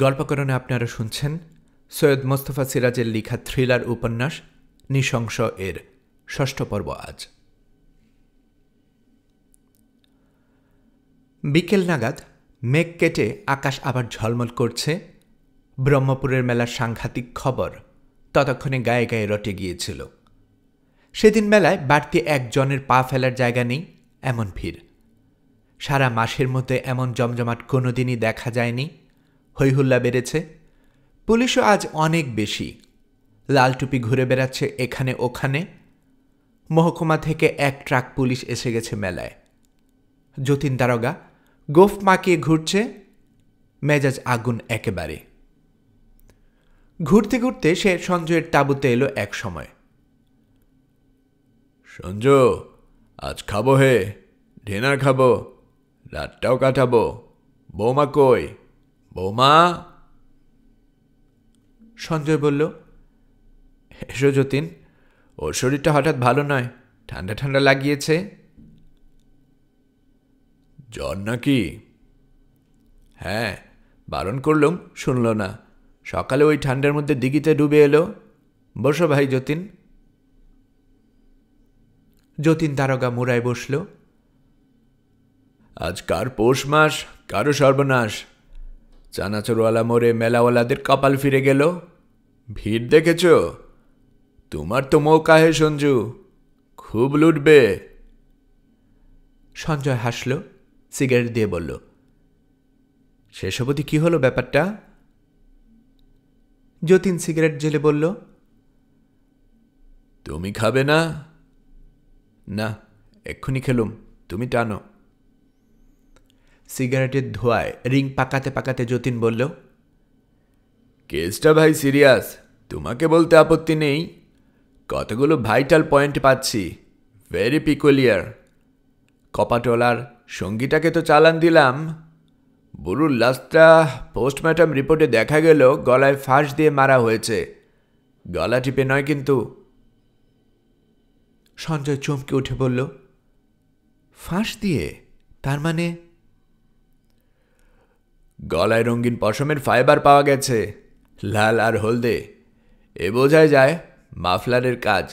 গল্পকরণে আপনারা শুনছেন সৈয়দ মোস্তফা সিরাজের লেখা থ্রিলার উপন্যাস নৃশংস এর ষষ্ঠ পর্ব। আজ বিকেল নাগাদ মেঘ কেটে আকাশ আবার ঝলমল করছে। ব্রহ্মপুরের মেলার সাংঘাতিক খবর ততক্ষণে গায়ে গায়ে রটে গিয়েছিল। সেদিন মেলায় বাড়তি একজনের পা ফেলার জায়গা নেই, এমন ভিড়। সারা মাসের মধ্যে এমন জমজমাট কোনোদিনই দেখা যায়নি। হৈহুল্লা বেড়েছে। পুলিশও আজ অনেক বেশি। লাল টুপি ঘুরে বেড়াচ্ছে এখানে ওখানে। মহকুমা থেকে এক ট্রাক পুলিশ এসে গেছে মেলায়। যতীন দারোগা গোফ মাকিয়ে ঘুরছে, মেজাজ আগুন একেবারে। ঘুরতে ঘুরতে সে সঞ্জয়ের তাঁবুতে এলো এক সময়। সঞ্জু, আজ খাবো হে, ডিনার খাবো, রাতটাও কাটাবো। বৌমা কই? বৌমা? সঞ্জয় বলল, এসো যতীন, ওর শরীরটা হঠাৎ ভালো নয়, ঠান্ডা ঠান্ডা লাগিয়েছে। জ্বর নাকি? হ্যাঁ, বারণ করলুম শুনল না। সকালে ওই ঠান্ডার মধ্যে দিঘিতে ডুবে এলো। বসো ভাই যতীন। যতীন দারোগা মুড়ায় বসল। আজ কার পৌষ মাস, কারো সর্বনাশ। চানাচুরওয়ালা মোড়ে মেলাওয়ালাদের কপাল ফিরে গেল। ভিড় দেখেছ? তোমার তো মৌকা হে সঞ্জু, খুব লুটবে। সঞ্জয় হাসল, সিগারেট দিয়ে বলল, শেষ অবধি কি হলো ব্যাপারটা? যতীন সিগারেট জেলে বলল, তুমি খাবে না? না, এক্ষুনি খেলুম, তুমি টানো। সিগারেটের ধোঁয়ায় রিং পাকাতে পাকাতে যতীন বলল, কেসটা ভাই সিরিয়াস, তোমাকে বলতে আপত্তি নেই। কতগুলো ভাইটাল পয়েন্ট পাচ্ছি, ভেরি পিকুলিয়ার। কপাটলার সঙ্গীটাকে তো চালান দিলাম। বুড়ুর লাশটা পোস্টমর্টম রিপোর্টে দেখা গেল গলায় ফাঁস দিয়ে মারা হয়েছে। গলা টিপে নয় কিন্তু। সঞ্জয় চমকে উঠে বলল, ফাঁস দিয়ে? তার মানে? গলায় রঙিন পশমের ফাইবার পাওয়া গেছে, লাল আর হলদে। এ বোঝাই যায় মাফলারের কাজ।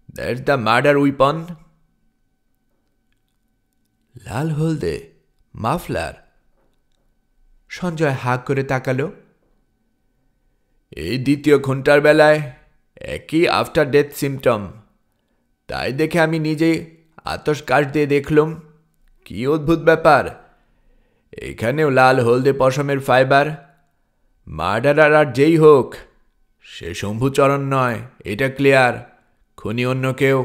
That's the murder weapon. লাল হলদে মাফলার? সঞ্জয় হাঁ করে তাকালো। এই দ্বিতীয় ঘন্টার বেলায় একই আফটার ডেথ সিমটম। তাই দেখে আমি নিজেই আতশ কাশ দিয়ে দেখলুম, কি অদ্ভুত ব্যাপার। এখানেও লাল হলদে পশমের ফাইবার। মার্ডারার আর যেই হোক, সে শম্ভুচরণ নয়, এটা ক্লিয়ার। খুনি অন্য কেউ।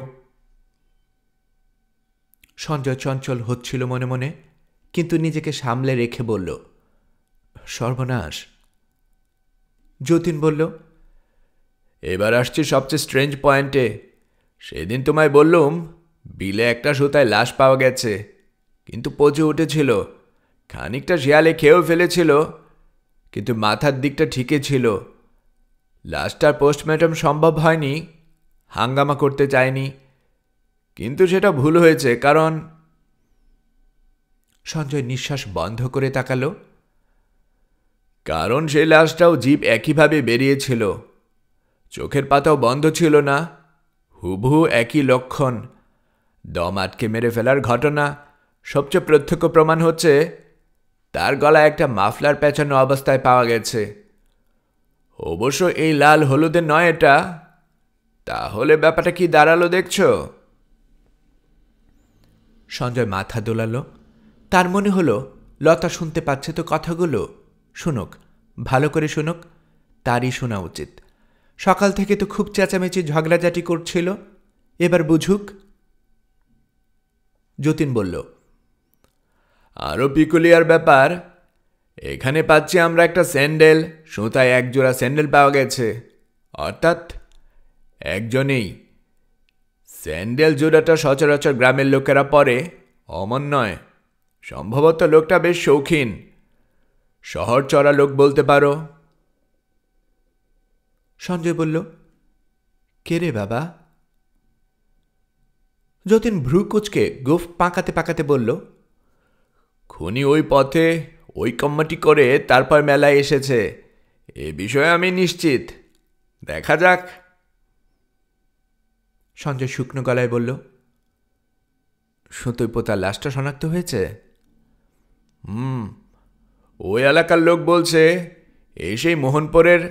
সঞ্জয় চঞ্চল হচ্ছিল মনে মনে, কিন্তু নিজেকে সামলে রেখে বলল, সর্বনাশ। যতীন বলল, এবার আসছি সবচেয়ে স্ট্রেঞ্জ পয়েন্টে। সেদিন তোমায় বললুম বিলে একটা সুতায় লাশ পাওয়া গেছে, কিন্তু পচে উঠেছিল। খানিকটা শিয়ালে খেয়েও ফেলেছিল, কিন্তু মাথার দিকটা ঠিকই ছিল। লাশটার পোস্টমর্টম সম্ভব হয়নি, হাঙ্গামা করতে চায়নি। কিন্তু সেটা ভুল হয়েছে, কারণ... সঞ্জয় নিঃশ্বাস বন্ধ করে তাকালো। কারণ সেই লাশটাও জিভ একইভাবে বেরিয়েছিল। চোখের পাতাও বন্ধ ছিল না, হুবহু একই লক্ষণ। দম আটকে মেরে ফেলার ঘটনা। সবচেয়ে প্রত্যক্ষ প্রমাণ হচ্ছে তার গলায় একটা মাফলার পেঁচানো অবস্থায় পাওয়া গেছে। অবশ্য এই লাল হলুদের নয় এটা। তাহলে ব্যাপারটা কি দাঁড়ালো দেখছ? সঞ্জয় মাথা দোলালো। তার মনে হলো লতা শুনতে পাচ্ছে তো কথাগুলো। শুনুক, ভালো করে শুনুক, তারই শোনা উচিত। সকাল থেকে তো খুব চেঁচামেচি ঝগড়াঝাটি করছিল, এবার বুঝুক। যতীন বলল, আরও পিকুলিয়ার ব্যাপার। এখানে পাচ্ছি আমরা একটা স্যান্ডেল, সুতায় একজোড়া স্যান্ডেল পাওয়া গেছে। অর্থাৎ একজনেই। স্যান্ডেল জোড়াটা সচরাচর গ্রামের লোকেরা পরে, অমন নয়। সম্ভবত লোকটা বেশ শৌখিন, শহর চড়া লোক বলতে পারো। সঞ্জয় বলল, কে রে বাবা? যতীন ভ্রু কুচকে গোফ পাকাতে পাকাতে বলল, খুনি ওই পথে ওই কম্মাটি করে তারপর মেলায় এসেছে, এ বিষয়ে আমি নিশ্চিত। দেখা যাক। সঞ্জয় শুকনো গলায় বলল, সুতোয় পোতা লাশটা শনাক্ত হয়েছে? ওই এলাকার লোক বলছে এই সেই মোহনপুরের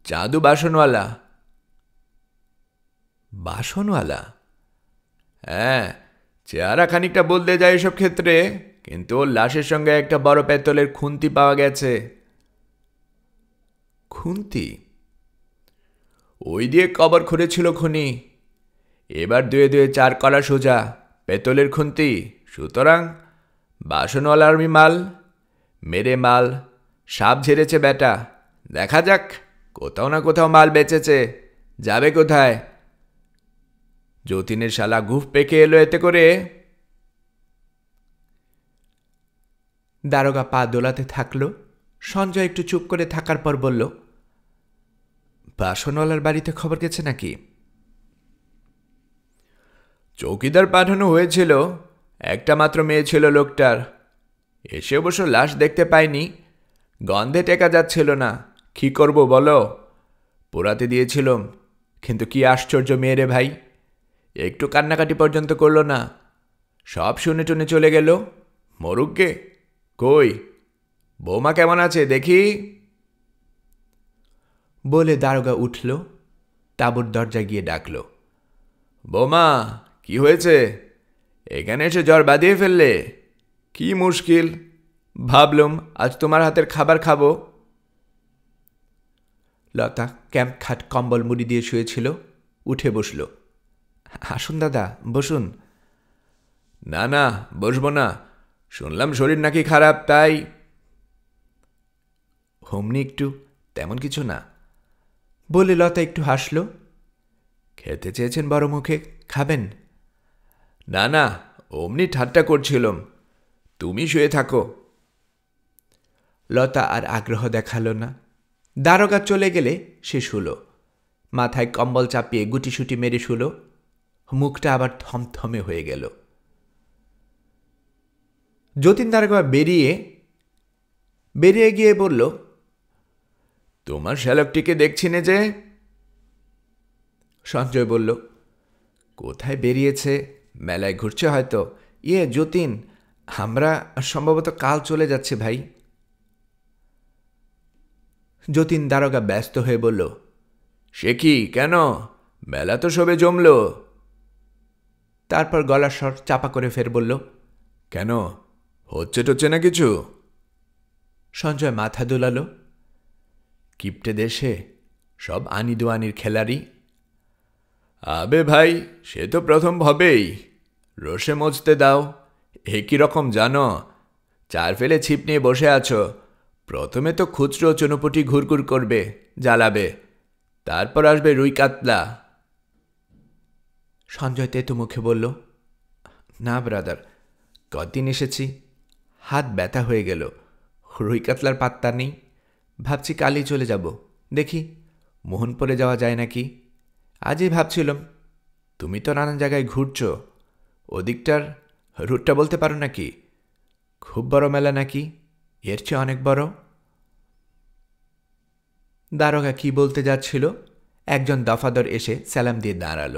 চাঁদু বাসনওয়ালা। বাসনওয়ালা? হ্যাঁ, চেহারা খানিকটা বদলে যায় এসব ক্ষেত্রে, কিন্তু ওর লাশের সঙ্গে একটা বড় পেতলের খুন্তি পাওয়া গেছে। খুন্তি? ওই দিয়ে কবর খুঁড়েছিল খুনি। এবার 2 2 4 করা সোজা, পেতলের খুন্তি। সুতরাং বাসনওয়ালার মাল, মেরে মাল, সাপ ঝেড়েছে বেটা। দেখা যাক, কোথাও না কোথাও মাল বেচেছে। যাবে কোথায়? যতীনের শালা গুফ পেকে এলো এতে করে। দারোগা পা দোলাতে থাকল। সঞ্জয় একটু চুপ করে থাকার পর বলল, বাসনওয়ালার বাড়িতে খবর গেছে নাকি? চৌকিদার পাঠানো হয়েছিল, একটা মাত্র মেয়ে ছিল লোকটার। এসে অবশ্য লাশ দেখতে পাইনি, গন্ধে টেকা যাচ্ছিল না। কি করব বলো? পোড়াতে দিয়েছিলাম, কিন্তু কি আশ্চর্য মেয়ে রে ভাই, একটু কান্নাকাটি পর্যন্ত করল না। সব শুনে টুনে চলে গেল। মরুককে কই, বৌমা কেমন আছে দেখি। বলে দারোগা উঠল, তাঁবুর দরজায় গিয়ে ডাকল, বৌমা কি হয়েছে? এখানে এসে জ্বর বাঁধিয়ে ফেললে? কি মুশকিল, ভাবলুম আজ তোমার হাতের খাবার খাবো। লতা ক্যাম্প খাট কম্বল মুড়ি দিয়ে শুয়েছিল, উঠে বসল। আসুন দাদা, বসুন। না না, বসবো না। শুনলাম শরীর নাকি খারাপ, তাই। হোমনি একটু, তেমন কিছু না। বলে লতা একটু হাসল। খেতে চেয়েছেন বড় মুখে, খাবেন? না না, অমনি ঠাট্টা করছিলাম। তুমি শুয়ে থাকো। লতা আর আগ্রহ দেখালো না। দারোগা চলে গেলে সে শুল। মাথায় কম্বল চাপিয়ে গুটিসুটি মেরে শুল। মুখটা আবার থমথমে হয়ে গেল। যতীন দারোগা বেরিয়ে গিয়ে বলল, তোমার শ্যালকটিকে দেখছি নে যে। সঞ্জয় বলল, কোথায় বেরিয়েছে, মেলায় ঘুরছে হয়তো। যতীন, আমরা সম্ভবত কাল চলে যাচ্ছে ভাই। যতীন দারোগা ব্যস্ত হয়ে বলল, সে কি, কেন? মেলা তো সবে জমল। তারপর গলার স্বর চাপা করে ফের বলল, কেন, হচ্ছে টচ্ছে না কিছু? সঞ্জয় মাথা দোলাল। কিপটে দেশে সব আনি দোয়ানির খেলারি। আবে ভাই, সে তো প্রথম হবেই। রসে মজতে দাও। একই রকম জানো, চার ফেলে ছিপ নিয়ে বসে আছো। প্রথমে তো খুচরো চুনোপুটি ঘুরঘুর করবে, জ্বালাবে। তারপর আসবে রুই কাতলা। সঞ্জয় তেতু মুখে বলল, না ব্রাদার, কদিন এসেছি, হাত ব্যথা হয়ে গেল। রুই কাতলার পাত্তা নেই। ভাবছি কালই চলে যাব। দেখি মোহনপুরে যাওয়া যায় নাকি। আজই ভাবছিলাম, তুমি তো নানান জায়গায় ঘুরছ, ওদিকটার রুটটা বলতে পারো নাকি? খুব বড় মেলা নাকি, এর চেয়ে অনেক বড়? দারোগা কি বলতে যাচ্ছিল, একজন দফাদর এসে সালাম দিয়ে দাঁড়াল।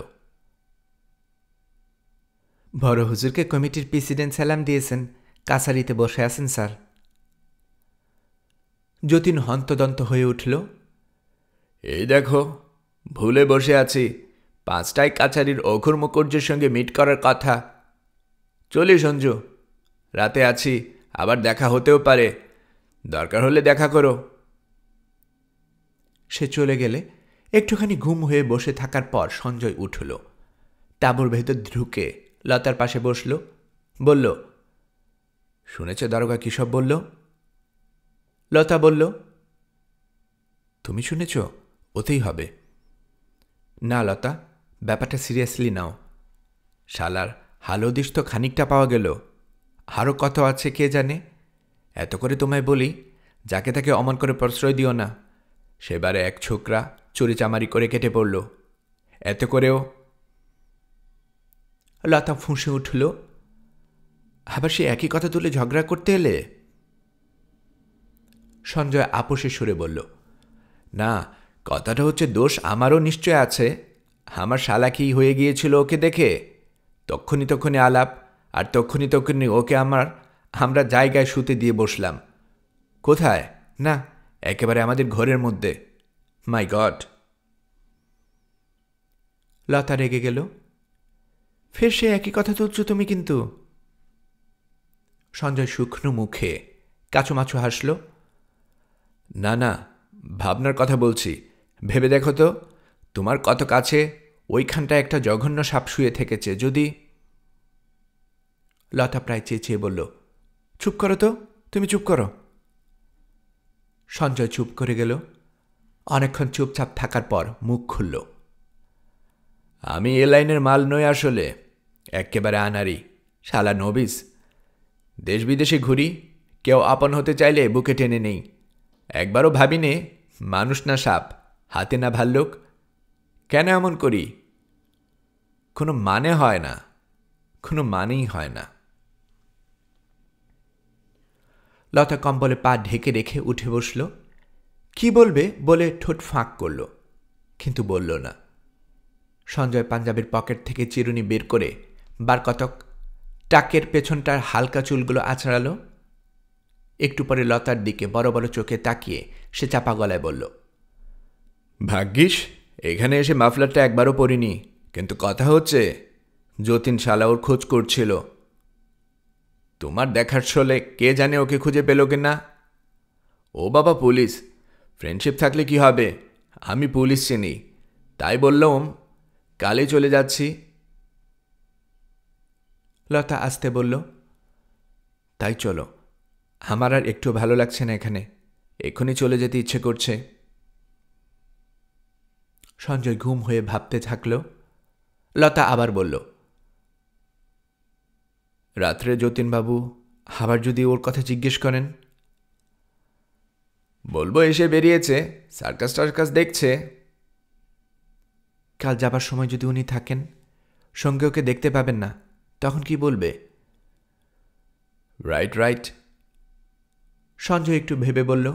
বড় হুজুরকে কমিটির প্রেসিডেন্ট সালাম দিয়েছেন, কাছারিতে বসে আছেন স্যার। যতীন হন্তদন্ত হয়ে উঠল। এই দেখো, ভুলে বসে আছি। 5টায় কাছারির অঘুর মুখর্জের সঙ্গে মিট করার কথা। চলি সঞ্জু, রাতে আছি, আবার দেখা হতেও পারে। দরকার হলে দেখা করো। সে চলে গেলে একটুখানি ঘুম হয়ে বসে থাকার পর সঞ্জয় উঠল। তাঁবুর ভেতর ঢুকে লতার পাশে বসল। বলল, শুনেছ দারোগা কী সব বলল? লতা বলল, তুমি শুনেছ? ওতেই হবে। না লতা, ব্যাপারটা সিরিয়াসলি নাও। শালার হালদিস তো খানিকটা পাওয়া গেল, আরও কত আছে কে জানে। এত করে তোমায় বলি, যাকে তাকে অমন করে প্রশ্রয় দিও না। সেবারে এক ছোকরা চুরিচামারি করে কেটে পড়ল, এত করেও। লতা ফুঁসে উঠল, আবার সে একই কথা তুলে ঝগড়া করতে এলে? সঞ্জয় আপোষে সুরে বলল, না, কথাটা হচ্ছে দোষ আমারও নিশ্চয় আছে। আমার শালা কি হয়ে গিয়েছিল ওকে দেখে? তক্ষণি আলাপ, আর তক্ষণি ওকে আমরা জায়গায় শুতে দিয়ে বসলাম। কোথায়? না, একেবারে আমাদের ঘরের মধ্যে। মাই গড! লতা রেগে গেল। ফের সে একই কথা তুলছ তুমি কিন্তু। সঞ্জয় শুকনো মুখে কাচুমাচু হাসল। না না, ভাবনার কথা বলছি। ভেবে দেখো তো, তোমার কত কাছে ওইখানটা একটা জঘন্য সাপ শুয়ে থেকেছে। যদি... লতা প্রায় চেঁচিয়ে বলল, চুপ করো তো, তুমি চুপ করো। সঞ্জয় চুপ করে গেল। অনেকক্ষণ চুপচাপ থাকার পর মুখ খুলল। আমি এ লাইনের মাল নই আসলে, একেবারে আনারি, শালা নবিস। দেশ বিদেশে ঘুরি, কেউ আপন হতে চাইলে বুকে টেনে নেই। একবারও ভাবিনে মানুষ না সাপ, হাতে না ভাল্লুক। কেন এমন করি? কোনো মানে হয় না, কোনো মানেই হয় না। লতা কম্বলে পা ঢেকে রেখে উঠে বসল। কি বলবে বলে ঠোঁট ফাঁক করল, কিন্তু বলল না। সঞ্জয় পাঞ্জাবের পকেট থেকে চিরুনি বের করে বার কতক টাকের পেছনটার হালকা চুলগুলো আছড়াল। একটু পরে লতার দিকে বড় বড় চোখে তাকিয়ে সে চাপা গলায় বলল, ভাগ্যিস এখানে এসে মাফলারটা একবারও পরিনি। কিন্তু কথা হচ্ছে, যতীন শালা ওর খোঁজ করছিল। তোমার দেখার ছলে কে জানে ওকে খুঁজে পেল কিনা। ও বাবা পুলিশ, ফ্রেন্ডশিপ থাকলে কি হবে? আমি পুলিশ চিনি, তাই বললাম কালই চলে যাচ্ছি। লতা আসতে বলল, তাই চলো, আমার আর একটু ভালো লাগছে না এখানে, এক্ষুনি চলে যেতে ইচ্ছে করছে। সঞ্জয় ঘুম হয়ে ভাবতে থাকল। লতা আবার বলল, রাত্রে যতীনবাবু আবার যদি ওর কথা জিজ্ঞেস করেন? বলবো এসে বেরিয়েছে, সার্কাস টার্কাস দেখছে। কাল যাবার সময় যদি উনি থাকেন, সঙ্গে ওকে দেখতে পাবেন না, তখন কি বলবে? Right right. সঞ্জয় একটু ভেবে বলল,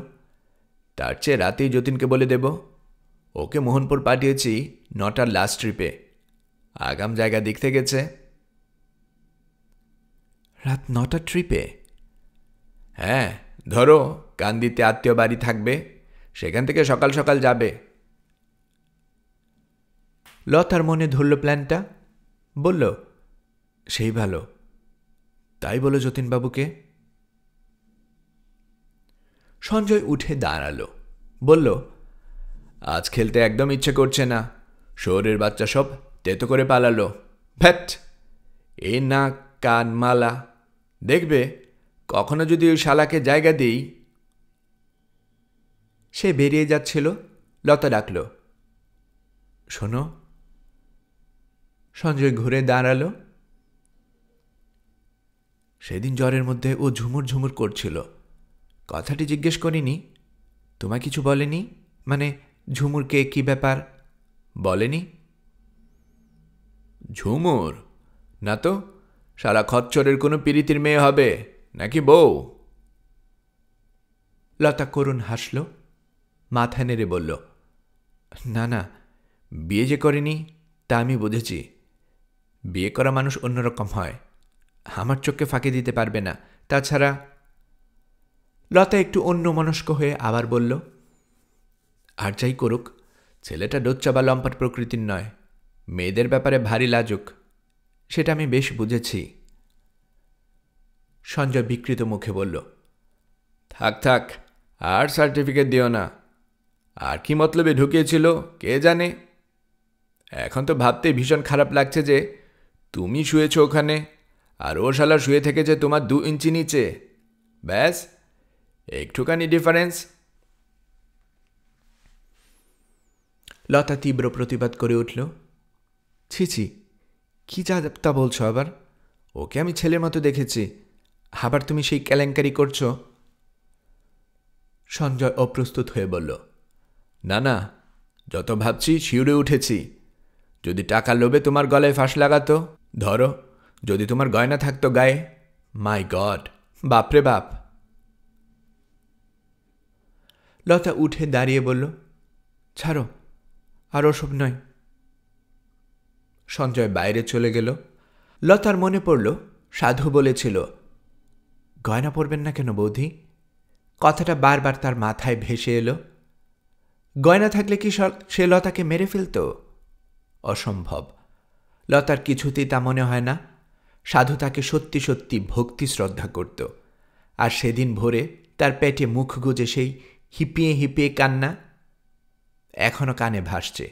তার চেয়ে রাতেই যতীনকে বলে দেব। ওকে মোহনপুর পাঠিয়েছি 9টার লাস্ট ট্রিপে, আগাম জায়গা দেখতে গেছে। রাত 9টার ট্রিপে? হ্যাঁ, ধরো কান্দিতে আত্মীয় বাড়ি থাকবে, সেখান থেকে সকাল সকাল যাবে। লতার মনে ধরল প্ল্যানটা, বলল, সেই ভালো, তাই বলো যতীনবাবুকে। সঞ্জয় উঠে দাঁড়ালো, বলল, আজ খেলতে একদম ইচ্ছে করছে না। শহরের বাচ্চা সব তেতো করে পালালো। ভ্যাট, এ না কান মালা, দেখবে কখনো যদি ওই শালাকে জায়গা দিই। সে বেরিয়ে যাচ্ছিল, লতা ডাকল, শোনো। সঞ্জয় ঘুরে দাঁড়ালো। সেদিন জ্বরের মধ্যে ও ঝুমুর ঝুমুর করছিল। কথাটি জিজ্ঞেস করিনি, তোমায় কিছু বলেনি? মানে ঝুমুরকে কি ব্যাপার বলেনি? ঝুমুর না তো, সারা খচ্চরের কোনো পিরিতির মেয়ে হবে নাকি বউ? লতা করুণ হাসল, মাথা নেড়ে বলল, না না, বিয়ে যে করেনি তা আমি বুঝেছি। বিয়ে করা মানুষ অন্যরকম হয়, আমার চোখকে ফাঁকি দিতে পারবে না। তাছাড়া... লতা একটু অন্যমনস্ক হয়ে আবার বলল, আর যাই করুক, ছেলেটা ডোচ্চা বা লম্পট প্রকৃতির নয়, মেয়েদের ব্যাপারে ভারী লাজুক, সেটা আমি বেশ বুঝেছি। সঞ্জয় বিকৃত মুখে বলল, থাক থাক, আর সার্টিফিকেট দিও না। আর কি মতলবে ঢুকিয়েছিল কে জানে। এখন তো ভাবতেই ভীষণ খারাপ লাগছে যে তুমি শুয়েছ ওখানে, আর ও শালা শুয়ে থেকেছে তোমার 2 ইঞ্চি নিচে। ব্যাস, একটুখানি ডিফারেন্স। লতা তীব্র প্রতিবাদ করে উঠল, ছি ছি, কি যা তা বলছো আবার? ওকে আমি ছেলের মতো দেখেছি, আবার তুমি সেই কেলেঙ্কারি করছো। সঞ্জয় অপ্রস্তুত হয়ে বলল, না না, যত ভাবছি শিউরে উঠেছি। যদি টাকার লোভে তোমার গলায় ফাঁস লাগাতো, ধরো যদি তোমার গয়না থাকতো গায়ে, মাই গড, বাপরে বাপ। লতা উঠে দাঁড়িয়ে বলল, ছাড়ো, আর ওসব নয়। সঞ্জয় বাইরে চলে গেল। লতার মনে পড়ল সাধু বলেছিল, গয়না পরবেন না কেন বৌদি? কথাটা বারবার তার মাথায় ভেসে এলো। গয়না থাকলে কি সে লতাকে মেরে ফেলত? অসম্ভব। লতার কিছুতেই তা মনে হয় না। সাধু তাকে সত্যি সত্যি ভক্তি শ্রদ্ধা করত। আর সেদিন ভোরে তার পেটে মুখ গুজে সেই হিপিয়ে হিপিয়ে কান্না এখনো কানে ভাসছে।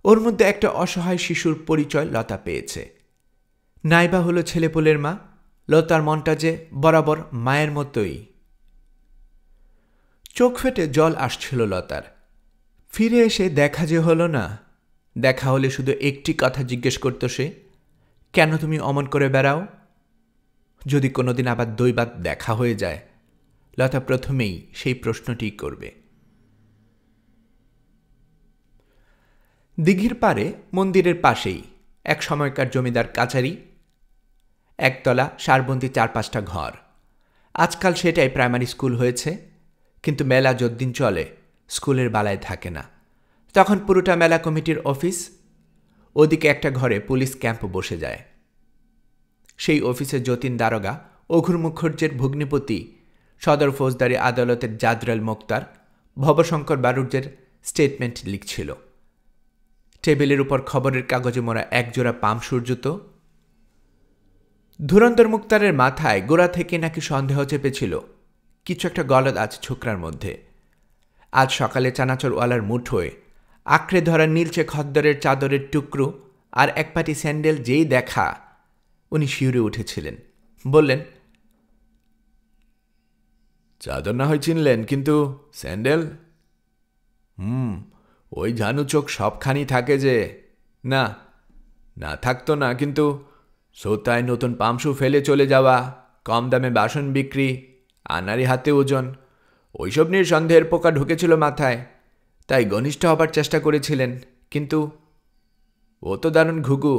ওর মধ্যে একটা অসহায় শিশুর পরিচয় লতা পেয়েছে। নাইবা হলো ছেলেপুলের মা, লতার মনটা যে বরাবর মায়ের মতোই। চোখ ফেটে জল আসছিল লতার। ফিরে এসে দেখা যে হলো না। দেখা হলে শুধু একটি কথা জিজ্ঞেস করত সে, কেন তুমি অমন করে বেড়াও? যদি কোনোদিন আবার দৈবাত দেখা হয়ে যায়, লতা প্রথমেই সেই প্রশ্নটি করবে। দিঘির পাড়ে মন্দিরের পাশেই এক সময়কার জমিদার কাচারি, একতলা সারবন্দি 4-5টা ঘর। আজকাল সেটাই প্রাইমারি স্কুল হয়েছে, কিন্তু মেলা যদ্দিন চলে স্কুলের বালায় থাকে না। তখন পুরোটা মেলা কমিটির অফিস। ওদিকে একটা ঘরে পুলিশ ক্যাম্প বসে যায়। সেই অফিসে যতীন দারোগা অঘুর মুখর্জের ভগ্নিপতি সদর ফৌজদারি আদালতের জাদরাল মোক্তার ভবশঙ্কর বারুজ্যের স্টেটমেন্ট লিখছিল। টেবিলের উপর খবরের কাগজে মোড়া একজোড়া পামসুর জুতো। ধুরন্ধর মুক্তারের মাথায় গোড়া থেকে নাকি সন্দেহ চেপেছিল কিছু একটা গলদ আছে ছোকরার মধ্যে। আজ সকালে চানাচুরওয়ালার মুঠোয় আঁকড়ে ধরা নীলচে খদ্দরের চাদরের টুকরো আর এক পাটি স্যান্ডেল যেই দেখা, উনি শিউরে উঠেছিলেন। বললেন, চাদর না হয় চিনলেন, কিন্তু স্যান্ডেল? ওই ঝানু চোখ সবখানি থাকে যে। না, না থাকতো না, কিন্তু সোতায় নতুন পামসু ফেলে চলে যাওয়া, কম দামে বাসন বিক্রি, আনারি হাতে ওজন, ওইসব নিয়ে সন্দেহের পোকা ঢুকেছিল মাথায়। তাই ঘনিষ্ঠ হবার চেষ্টা করেছিলেন, কিন্তু ও তো দারুণ ঘুঘু,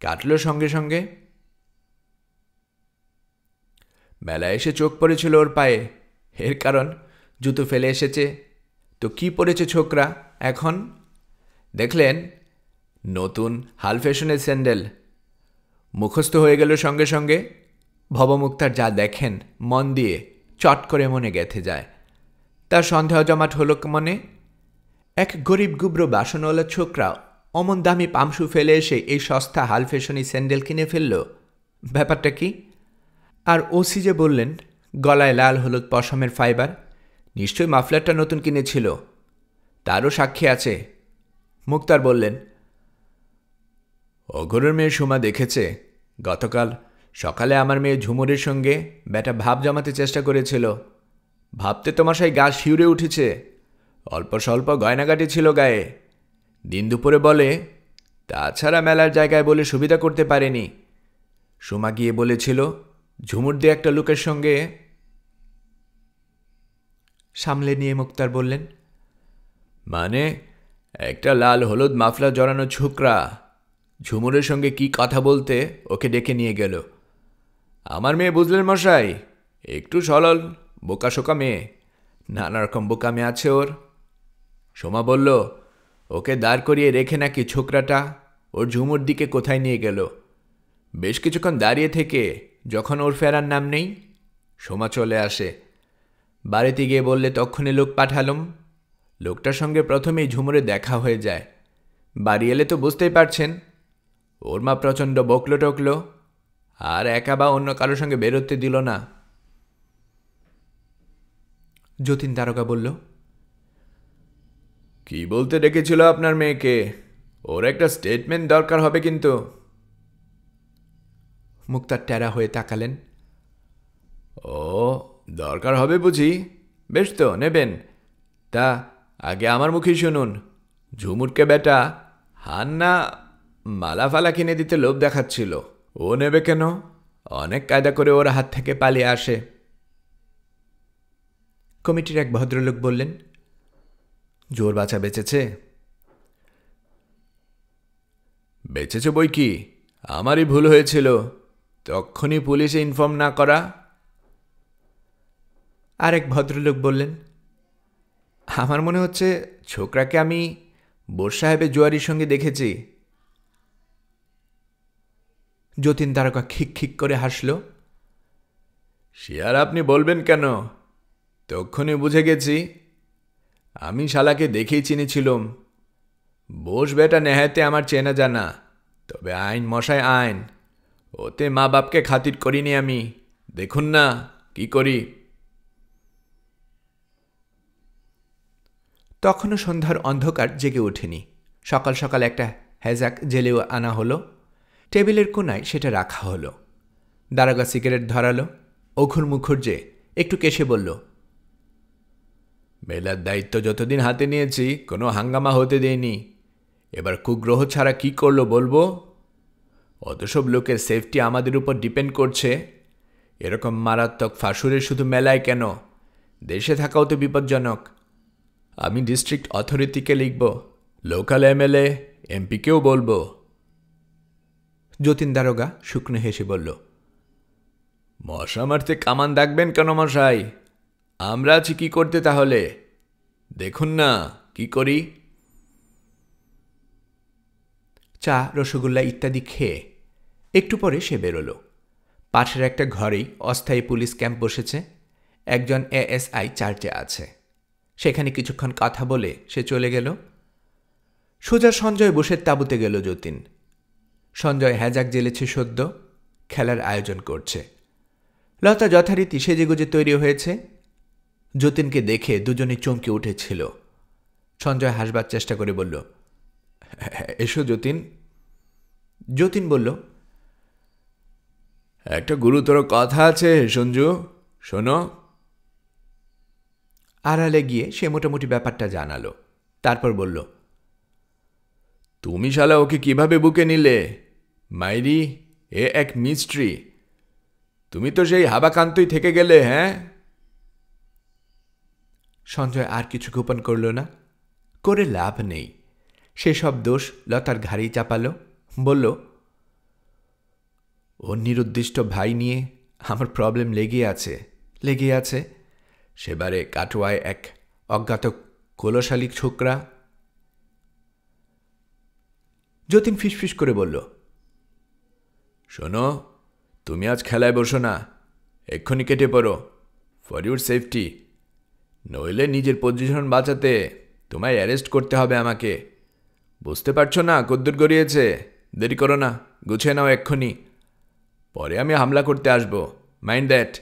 কাটল সঙ্গে সঙ্গে। মেলায় এসে চোখ পড়েছিল ওর পায়ে, এর কারণ জুতো ফেলে এসেছে। তো কি পড়েছে ছোকরা এখন? দেখলেন, নতুন হাল ফ্যাশনের স্যান্ডেল। মুখস্থ হয়ে গেল সঙ্গে সঙ্গে। ভবমুক্তার যা দেখেন মন দিয়ে চট করে মনে গেঁথে যায়। তার সন্দেহ জমাট হলো মনে। এক গরিব গুবরো বাসনওয়ালা ছোকরা অমন দামি পামসু ফেলে এসে এই সস্তা হাল ফ্যাশনি স্যান্ডেল কিনে ফেলল, ব্যাপারটা কি? আর ওসি যে বললেন গলায় লাল হলুদ পশমের ফাইবার, নিশ্চয়ই মাফলারটা নতুন কিনেছিল, তারও সাক্ষী আছে। মুক্তার বললেন, অঘরের মেয়ে সুমা দেখেছে, গতকাল সকালে আমার মেয়ে ঝুমুরের সঙ্গে বেটা ভাব জমাতে চেষ্টা করেছিল। ভাবতে তোমার সেই গা শিউরে উঠেছে। অল্প স্বল্প গয়নাগাটি ছিল গায়ে। দিন দুপুরে বলে, তাছাড়া মেলার জায়গায় বলে সুবিধা করতে পারেনি। সুমা গিয়ে বলেছিল ঝুমুর দিয়ে একটা লোকের সঙ্গে। সামলে নিয়ে মুক্তার বললেন, মানে একটা লাল হলুদ মাফলা জড়ানো ছোকরা ঝুমুরের সঙ্গে কি কথা বলতে ওকে ডেকে নিয়ে গেল। আমার মেয়ে বুঝলেন মশাই, একটু সরল বোকাশোকা মেয়ে, নানা রকম বোকামে আছে ওর। সোমা বলল, ওকে দাঁড় করিয়ে রেখে নাকি ছোকরাটা ওর ঝুমুর দিকে কোথায় নিয়ে গেল। বেশ কিছুক্ষণ দাঁড়িয়ে থেকে যখন ওর ফেরার নাম নেই, সোমা চলে আসে। বাড়িতে গিয়ে বললে তক্ষণে লোক পাঠালুম। লোকটার সঙ্গে প্রথমেই ঝুমুরে দেখা হয়ে যায়। বাড়ি এলে তো বুঝতেই পারছেন, ওর মা প্রচণ্ড বকলো টকলো, আর একা বা অন্য কারোর সঙ্গে বেরোতে দিল না। যতীন দারোগা বলল, কি বলতে ডেকেছিল আপনার মেয়েকে? ওর একটা স্টেটমেন্ট দরকার হবে কিন্তু। মুক্তার টেরা হয়ে তাকালেন। ও, দরকার হবে বুঝি? বেশ তো, নেবেন। তা আগে আমার মুখেই শুনুন। ঝুমুরকে বেটা হান্না মালা ফালা কিনে দিতে লোভ দেখাচ্ছিল। ও নেবে কেন? অনেক কায়দা করে ওর হাত থেকে পালিয়ে আসে। কমিটির এক ভদ্রলোক বললেন, জোর বাঁচা বেঁচেছে? বেঁচেছে বই কি, আমারই ভুল হয়েছিল তখনই পুলিশে ইনফর্ম না করা। আর এক ভদ্রলোক বললেন, আমার মনে হচ্ছে ছোকরাকে আমি বোর সাহেবের জোয়ারির সঙ্গে দেখেছি। যতীন দারোগা খিক খিক করে হাসল। সে আর আপনি বলবেন কেন, তক্ষণই বুঝে গেছি। আমি শালাকে দেখেই চিনেছিলুম। বোস বেটা নেহাতে আমার চেনা জানা, তবে আইন মশাই আইন, ওতে মা বাপকে খাতির করিনি আমি। দেখুন না কি করি। তখনও সন্ধ্যার অন্ধকার জেগে ওঠেনি। সকাল সকাল একটা হ্যাজাক জেলেও আনা হলো। টেবিলের কোনায় সেটা রাখা হলো। দারোগা সিগারেট ধরালো। অঘুর মুখুর্জে একটু কেশে বলল, মেলার দায়িত্ব যতদিন হাতে নিয়েছি কোনো হাঙ্গামা হতে দেয়নি। এবার কুগ্রহ ছাড়া কি করলো বলবো? অত সব লোকের সেফটি আমাদের উপর ডিপেন্ড করছে। এরকম মারাত্মক ফাঁসুরে শুধু মেলায় কেন, দেশে থাকাও তো বিপজ্জনক। আমি ডিস্ট্রিক্ট অথরিটিকে লিখব, লোকাল এমএলএ এমপিকেও বলবো। যতীন দারোগা শুকনো হেসে বলল, মশা মারতে কামান দাগবেন কেন মশাই? আমরা আছি কি করতে তাহলে? দেখুন না কি করি। চা, রসগোল্লা ইত্যাদি খেয়ে একটু পরে সে বেরোলো। পাশের একটা ঘরেই অস্থায়ী পুলিশ ক্যাম্প বসেছে। একজন এএসআই চার্জে আছে। সেখানে কিছুক্ষণ কথা বলে সে চলে গেল। সোজা সঞ্জয় বোসের তাঁবুতে গেল যতীন। সঞ্জয় হ্যাজাক জেলেছে সদ্য, খেলার আয়োজন করছে। লতা যথারীতি সেজেগুজে তৈরি হয়েছে। যতীনকে দেখে দুজনে চমকে উঠেছিল। সঞ্জয় হাসবার চেষ্টা করে বলল, এসো যতীন। যতীন বলল, একটা গুরুতর কথা আছে সঞ্জু, শোনো। আড়ালে গিয়ে সে মোটামুটি ব্যাপারটা জানালো। তারপর বলল, তুমি শালা ওকে কিভাবে বুকে নিলে? মাইরি, এ এক মিস্ট্রি। তুমি তো সেই হাবাকান্তই থেকে গেলে। হ্যাঁ? সঞ্জয় আর কিছু গোপন করল না। করে লাভ নেই। সেসব দোষ লতার ঘাড়েই চাপালো। বলল, ওর নিরুদ্দিষ্ট ভাই নিয়ে আমার প্রবলেম লেগে আছে। সেবারে কাটোয়ায় এক অজ্ঞাত কোলশালী ছোকরা। যতীন ফিসফিস করে বলল, শোনো, তুমি আজ খেলায় বসো না, এক্ষুনি কেটে পড়ো, ফর ইউর সেফটি। নইলে নিজের পজিশন বাঁচাতে তোমায় অ্যারেস্ট করতে হবে আমাকে। বুঝতে পারছো না কদ্দুর গড়িয়েছে? দেরি করো না, গুছিয়ে নাও এক্ষুনি। পরে আমি হামলা করতে আসবো, মাইন্ড দ্যাট।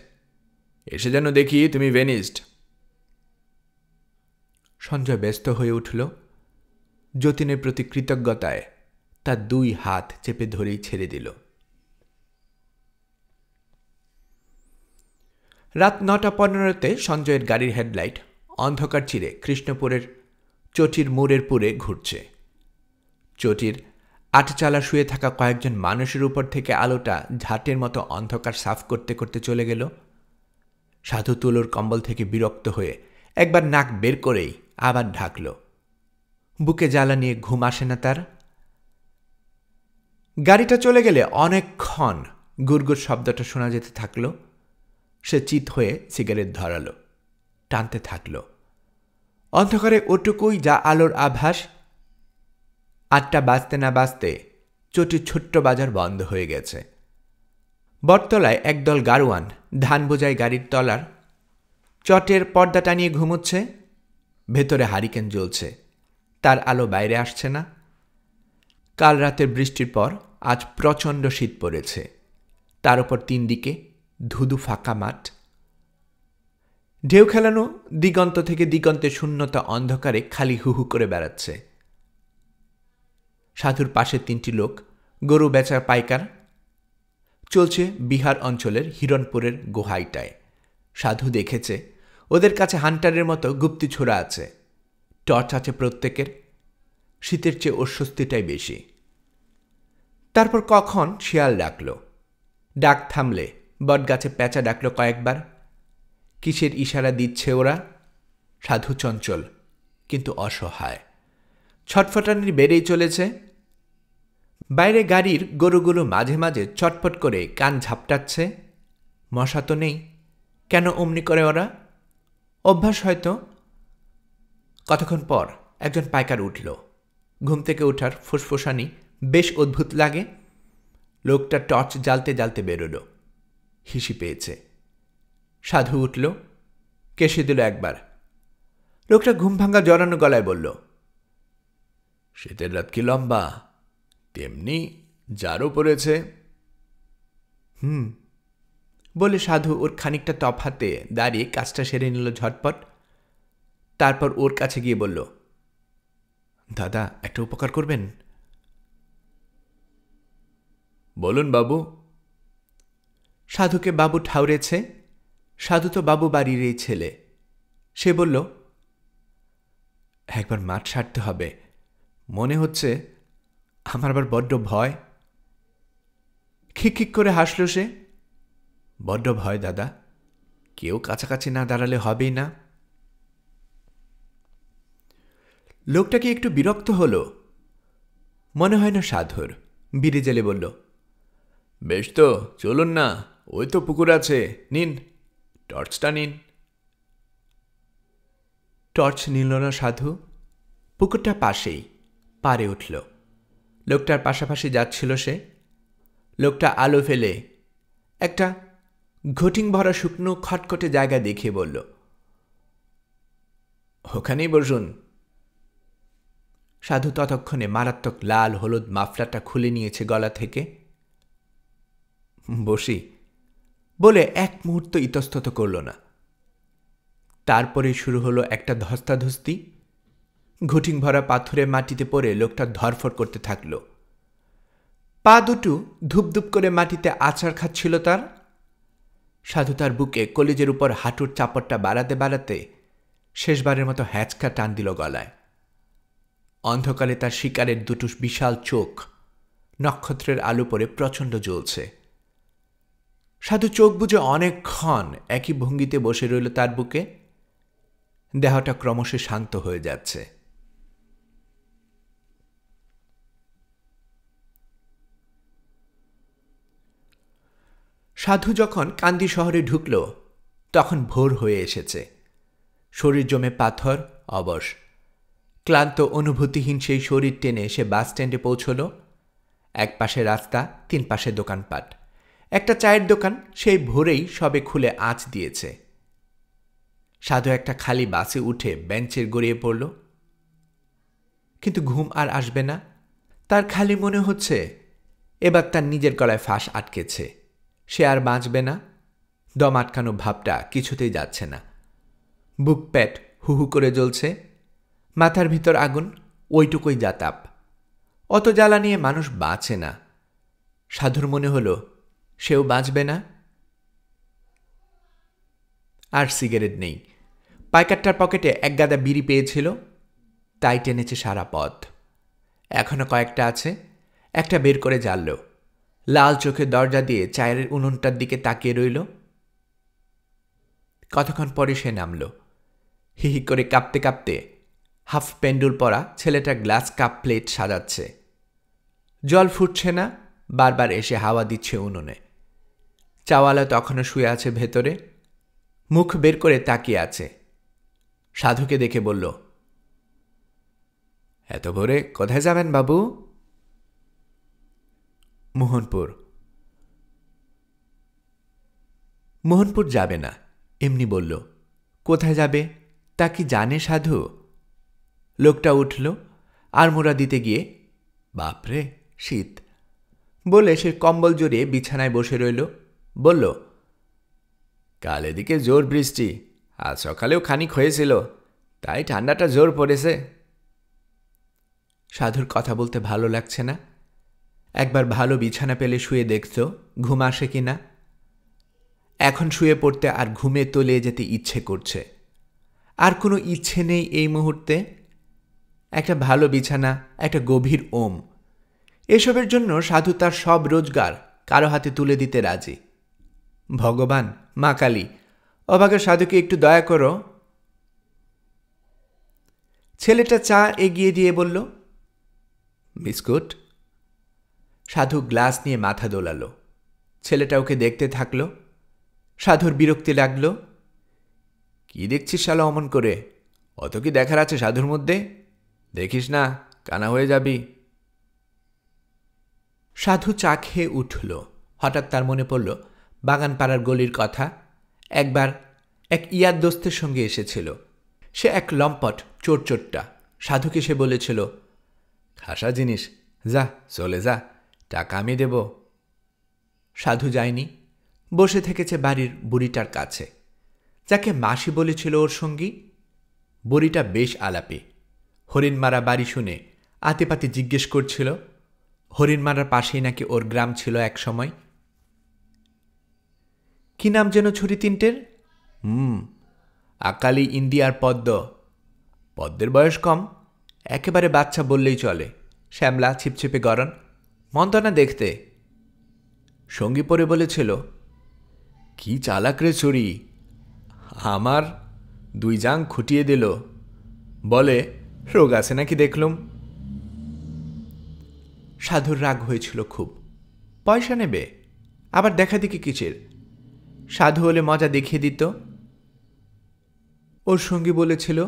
এসে যেন দেখি তুমি ভেনিসড। সঞ্জয় ব্যস্ত হয়ে উঠল। যতীনের প্রতি কৃতজ্ঞতায় তার দুই হাত চেপে ধরেই ছেড়ে দিল। রাত 9:15-তে সঞ্জয়ের গাড়ির হেডলাইট অন্ধকার চিরে কৃষ্ণপুরের চটির মোড়ের পুরে ঘুরছে। চটির আটচালা শুয়ে থাকা কয়েকজন মানুষের উপর থেকে আলোটা ঝাঁটের মতো অন্ধকার সাফ করতে করতে চলে গেল। সাধু তুলোর কম্বল থেকে বিরক্ত হয়ে একবার নাক বের করেই আবার ঢাকল। বুকে জ্বালা নিয়ে ঘুম আসে না তার। গাড়িটা চলে গেলে অনেকক্ষণ গুড়গুড় শব্দটা শোনা যেতে থাকল। সে চিত হয়ে সিগারেট ধরালো, টানতে থাকল। অন্ধকারে ওটুকুই যা আলোর আভাস। 8টা বাজতে না বাজতে চটির ছোট্ট বাজার বন্ধ হয়ে গেছে। বটতলায় একদল গারোয়ান ধান বোঝাই গাড়ির তলার চটের পর্দা টানিয়ে ঘুমোচ্ছে। ভেতরে হারিকেন জ্বলছে, তার আলো বাইরে আসছে না। কাল রাতের বৃষ্টির পর আজ প্রচণ্ড শীত পড়েছে। তার উপর 3 দিকে ধুধু ফাঁকা মাঠ। ঢেউ খেলানো দিগন্ত থেকে দিগন্তে শূন্যতা অন্ধকারে খালি হুহু করে বেড়াচ্ছে। সাধুর পাশে 3টি লোক গরু বেচার পাইকার। চলছে বিহার অঞ্চলের হিরণপুরের গোহাইটায়। সাধু দেখেছে ওদের কাছে হান্টারের মতো গুপ্তি ছোড়া আছে। টর্চ আছে প্রত্যেকের। শীতের চেয়ে অস্বস্তিটাই বেশি। তারপর কখন শিয়াল ডাকল। ডাক থামলে বটগাছে প্যাঁচা ডাকল কয়েকবার। কিসের ইশারা দিচ্ছে ওরা? সাধু চঞ্চল কিন্তু অসহায়। ছটফটানি বেড়েই চলেছে। বাইরে গাড়ির গরুগুলো মাঝে মাঝে চটপট করে কান ঝাপটাচ্ছে। মশা তো নেই, কেন অমনি করে ওরা? অভ্যাস হয়তো। কতক্ষণ পর একজন পাইকার উঠল। ঘুম থেকে ওঠার ফুসফুসানি বেশ অদ্ভুত লাগে। লোকটা টর্চ জ্বালতে জ্বালতে বেরোল। হিসি পেয়েছে। সাধু উঠল, কেশে দিল একবার। লোকটা ঘুম ভাঙা জড়ানো গলায় বলল, শীতের রাত কি লম্বা, তেমনি জারও পড়েছে। বলে সাধু ওর খানিকটা তফাতে দাঁড়িয়ে কাজটা সেরে নিল ঝটপট। তারপর ওর কাছে গিয়ে বলল, দাদা, একটা উপকার করবেন? বলুন বাবু। সাধুকে বাবু ঠাউরেছে। সাধু তো বাবু বাড়িরই ছেলে। সে বলল, একবার মাঠ সারতে হবে। মনে হচ্ছে আমার আবার বড্ড ভয়। খিক করে হাসল সে। বড্ড ভয় দাদা, কেউ কাছাকাছি না দাঁড়ালে হবেই না। লোকটা কি একটু বিরক্ত হল? মনে হয় না সাধুর। বিড়ি জেলে বলল, বেশ তো, চলুন না, ওই তো পুকুর আছে, নিন, টর্চটা নিন। টর্চ নিল না সাধু। পুকুরটা পাশেই, পারে উঠল। লোকটার পাশাপাশি যাচ্ছিল সে। লোকটা আলো ফেলে একটা ঘটিং ভরা শুকনো খটখটে জায়গা দেখিয়ে বলল, ওখানেই বসুন। সাধু ততক্ষণে মারাত্মক লাল হলুদ মাফলারটা খুলে নিয়েছে গলা থেকে। বসি বলে এক মুহূর্ত ইতস্তত করল না। তারপরে শুরু হলো একটা ধস্তাধস্তি। ঘটিং ভরা পাথরে মাটিতে পড়ে লোকটা ধরফর করতে থাকল। পা দুটো ধুপধুপ করে মাটিতে আছাড় খাচ্ছিল তার। সাধু তার বুকে কলিজের উপর হাঁটুর চাপড়টা বাড়াতে বাড়াতে শেষবারের মতো হ্যাঁচকা টান দিল গলায়। অন্ধকারে তার শিকারের দুটো বিশাল চোখ নক্ষত্রের আলো পড়ে প্রচণ্ড জ্বলছে। সাধু চোখ বুজে অনেকক্ষণ একই ভঙ্গিতে বসে রইল তার বুকে। দেহটা ক্রমশ শান্ত হয়ে যাচ্ছে। সাধু যখন কান্দি শহরে ঢুকল তখন ভোর হয়ে এসেছে। শরীর জমে পাথর, অবশ, ক্লান্ত অনুভূতিহীন সেই শরীর টেনে সে বাস স্ট্যান্ডে পৌঁছল। এক পাশে রাস্তা, তিন পাশে দোকানপাট। একটা চায়ের দোকান সেই ভোরেই সবে খুলে আঁচ দিয়েছে। সাধু একটা খালি বাসে উঠে বেঞ্চের গড়িয়ে পড়ল। কিন্তু ঘুম আর আসবে না। তার খালি মনে হচ্ছে এবার তার নিজের গলায় ফাঁস আটকেছে। সে আর বাঁচবে না। দম আটকানো ভাবটা কিছুতেই যাচ্ছে না। বুক পেট হু হু করে জ্বলছে। মাথার ভিতর আগুন, ওইটুকুই যাতাপ। অত জ্বালা নিয়ে মানুষ বাঁচে না। সাধুর মনে হলো সেও বাঁচবে না। আর সিগারেট নেই। পাইকারটার পকেটে এক গাদা বিড়ি পেয়েছিল, তাই টেনেছে সারা পথ। এখনো কয়েকটা আছে। একটা বের করে জ্বালল। লাল চোখে দরজা দিয়ে চায়ের উনুনটার দিকে তাকিয়ে রইল। কতক্ষণ পরে সে নামল। হিহি করে কাঁপতে কাঁপতে হাফ পেন্ডুল পরা ছেলেটা গ্লাস কাপ প্লেট সাজাচ্ছে। জল ফুটছে না, বারবার এসে হাওয়া দিচ্ছে উনুনে। চাওয়ালা তখনও শুয়ে আছে ভেতরে, মুখ বের করে তাকিয়ে আছে। সাধুকে দেখে বলল, এত ভোরে কোথায় যাবেন বাবু? মোহনপুর। মোহনপুর যাবে না, এমনি বলল। কোথায় যাবে তা কি জানে সাধু? লোকটা উঠল, আড়মোড়া দিতে গিয়ে, বাপরে শীত বলে সে কম্বল জড়িয়ে বিছানায় বসে রইল। বলল, কাল এদিকে জোর বৃষ্টি, আজ সকালেও খানিক হয়েছিল, তাই ঠান্ডাটা জোর পড়েছে। সাধুর কথা বলতে ভালো লাগছে না। একবার ভালো বিছানা পেলে শুয়ে দেখত ঘুম আসে কিনা। এখন শুয়ে পড়তে আর ঘুমে তলিয়ে যেতে ইচ্ছে করছে। আর কোনো ইচ্ছে নেই এই মুহূর্তে। একটা ভালো বিছানা, একটা গভীর ওম, এসবের জন্য সাধু তার সব রোজগার কারো হাতে তুলে দিতে রাজি। ভগবান, মা কালী, অভাগা সাধুকে একটু দয়া করো। ছেলেটা চা এগিয়ে দিয়ে বলল, বিস্কুট। সাধু গ্লাস নিয়ে মাথা দোলালো। ছেলেটা ওকে দেখতে থাকলো। সাধুর বিরক্তি লাগলো। কি দেখছিস শালা অমন করে? অত কি দেখার আছে সাধুর মধ্যে? দেখিস না, কানা হয়ে যাবি। সাধু চা খেয়ে উঠল। হঠাৎ তার মনে পড়ল বাগানপাড়ার গলির কথা। একবার এক ইয়ার দোস্তের সঙ্গে এসেছিল। সে এক লম্পট চোরচোরটা। সাধুকে সে বলেছিল, খাসা জিনিস, যা চলে যা, টাকা আমি দেব। সাধু যায়নি, বসে থেকেছে বাড়ির বুড়িটার কাছে, যাকে মাসি বলেছিল ওর সঙ্গী। বুড়িটা বেশ আলাপি। হরিণমারা বাড়ি শুনে আতিপাতি জিজ্ঞেস করছিল। হরিণমারার পাশেই নাকি ওর গ্রাম ছিল এক সময়। কি নাম যেন ছুরি তিনটের? আকালি, ইন্দিয়ার পদ্ম। পদ্মের বয়স কম, একেবারে বাচ্চা বললেই চলে। শ্যামলা, ছিপছিপে গরন, মন্দ না দেখতে। সঙ্গী পরে বলেছিল, কি চালাক রে ছুরি, আমার 2 জাং খুটিয়ে দিল। বলে রোগ আছে নাকি দেখলুম। সাধুর রাগ হয়েছিল খুব। পয়সা নেবে, আবার দেখা দেখি কিসের? সাধু হলে মজা দেখিয়ে দিত। ওর সঙ্গী বলেছিল,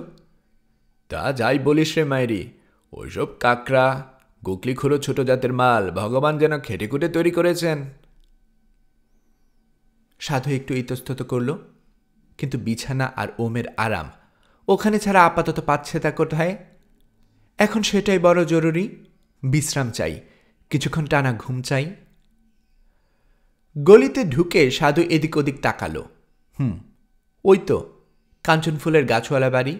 তা যাই বলিস রে মায়েরি, ওইসব কাকড়া গুকলিখুরো ছোট জাতের মাল ভগবান যেন খেটে খুঁটে তৈরি করেছেন। সাধু একটু ইতস্তত করল, কিন্তু বিছানা আর ওমের আরাম ওখানে ছাড়া আপাতত পাচ্ছে তা কোথায়? এখন সেটাই বড় জরুরি। বিশ্রাম চাই, কিছুক্ষণ টানা ঘুম চাই। গলিতে ঢুকে সাধু এদিক ওদিক তাকালো। ওই তো কাঞ্চন ফুলের গাছওয়ালা বাড়ি।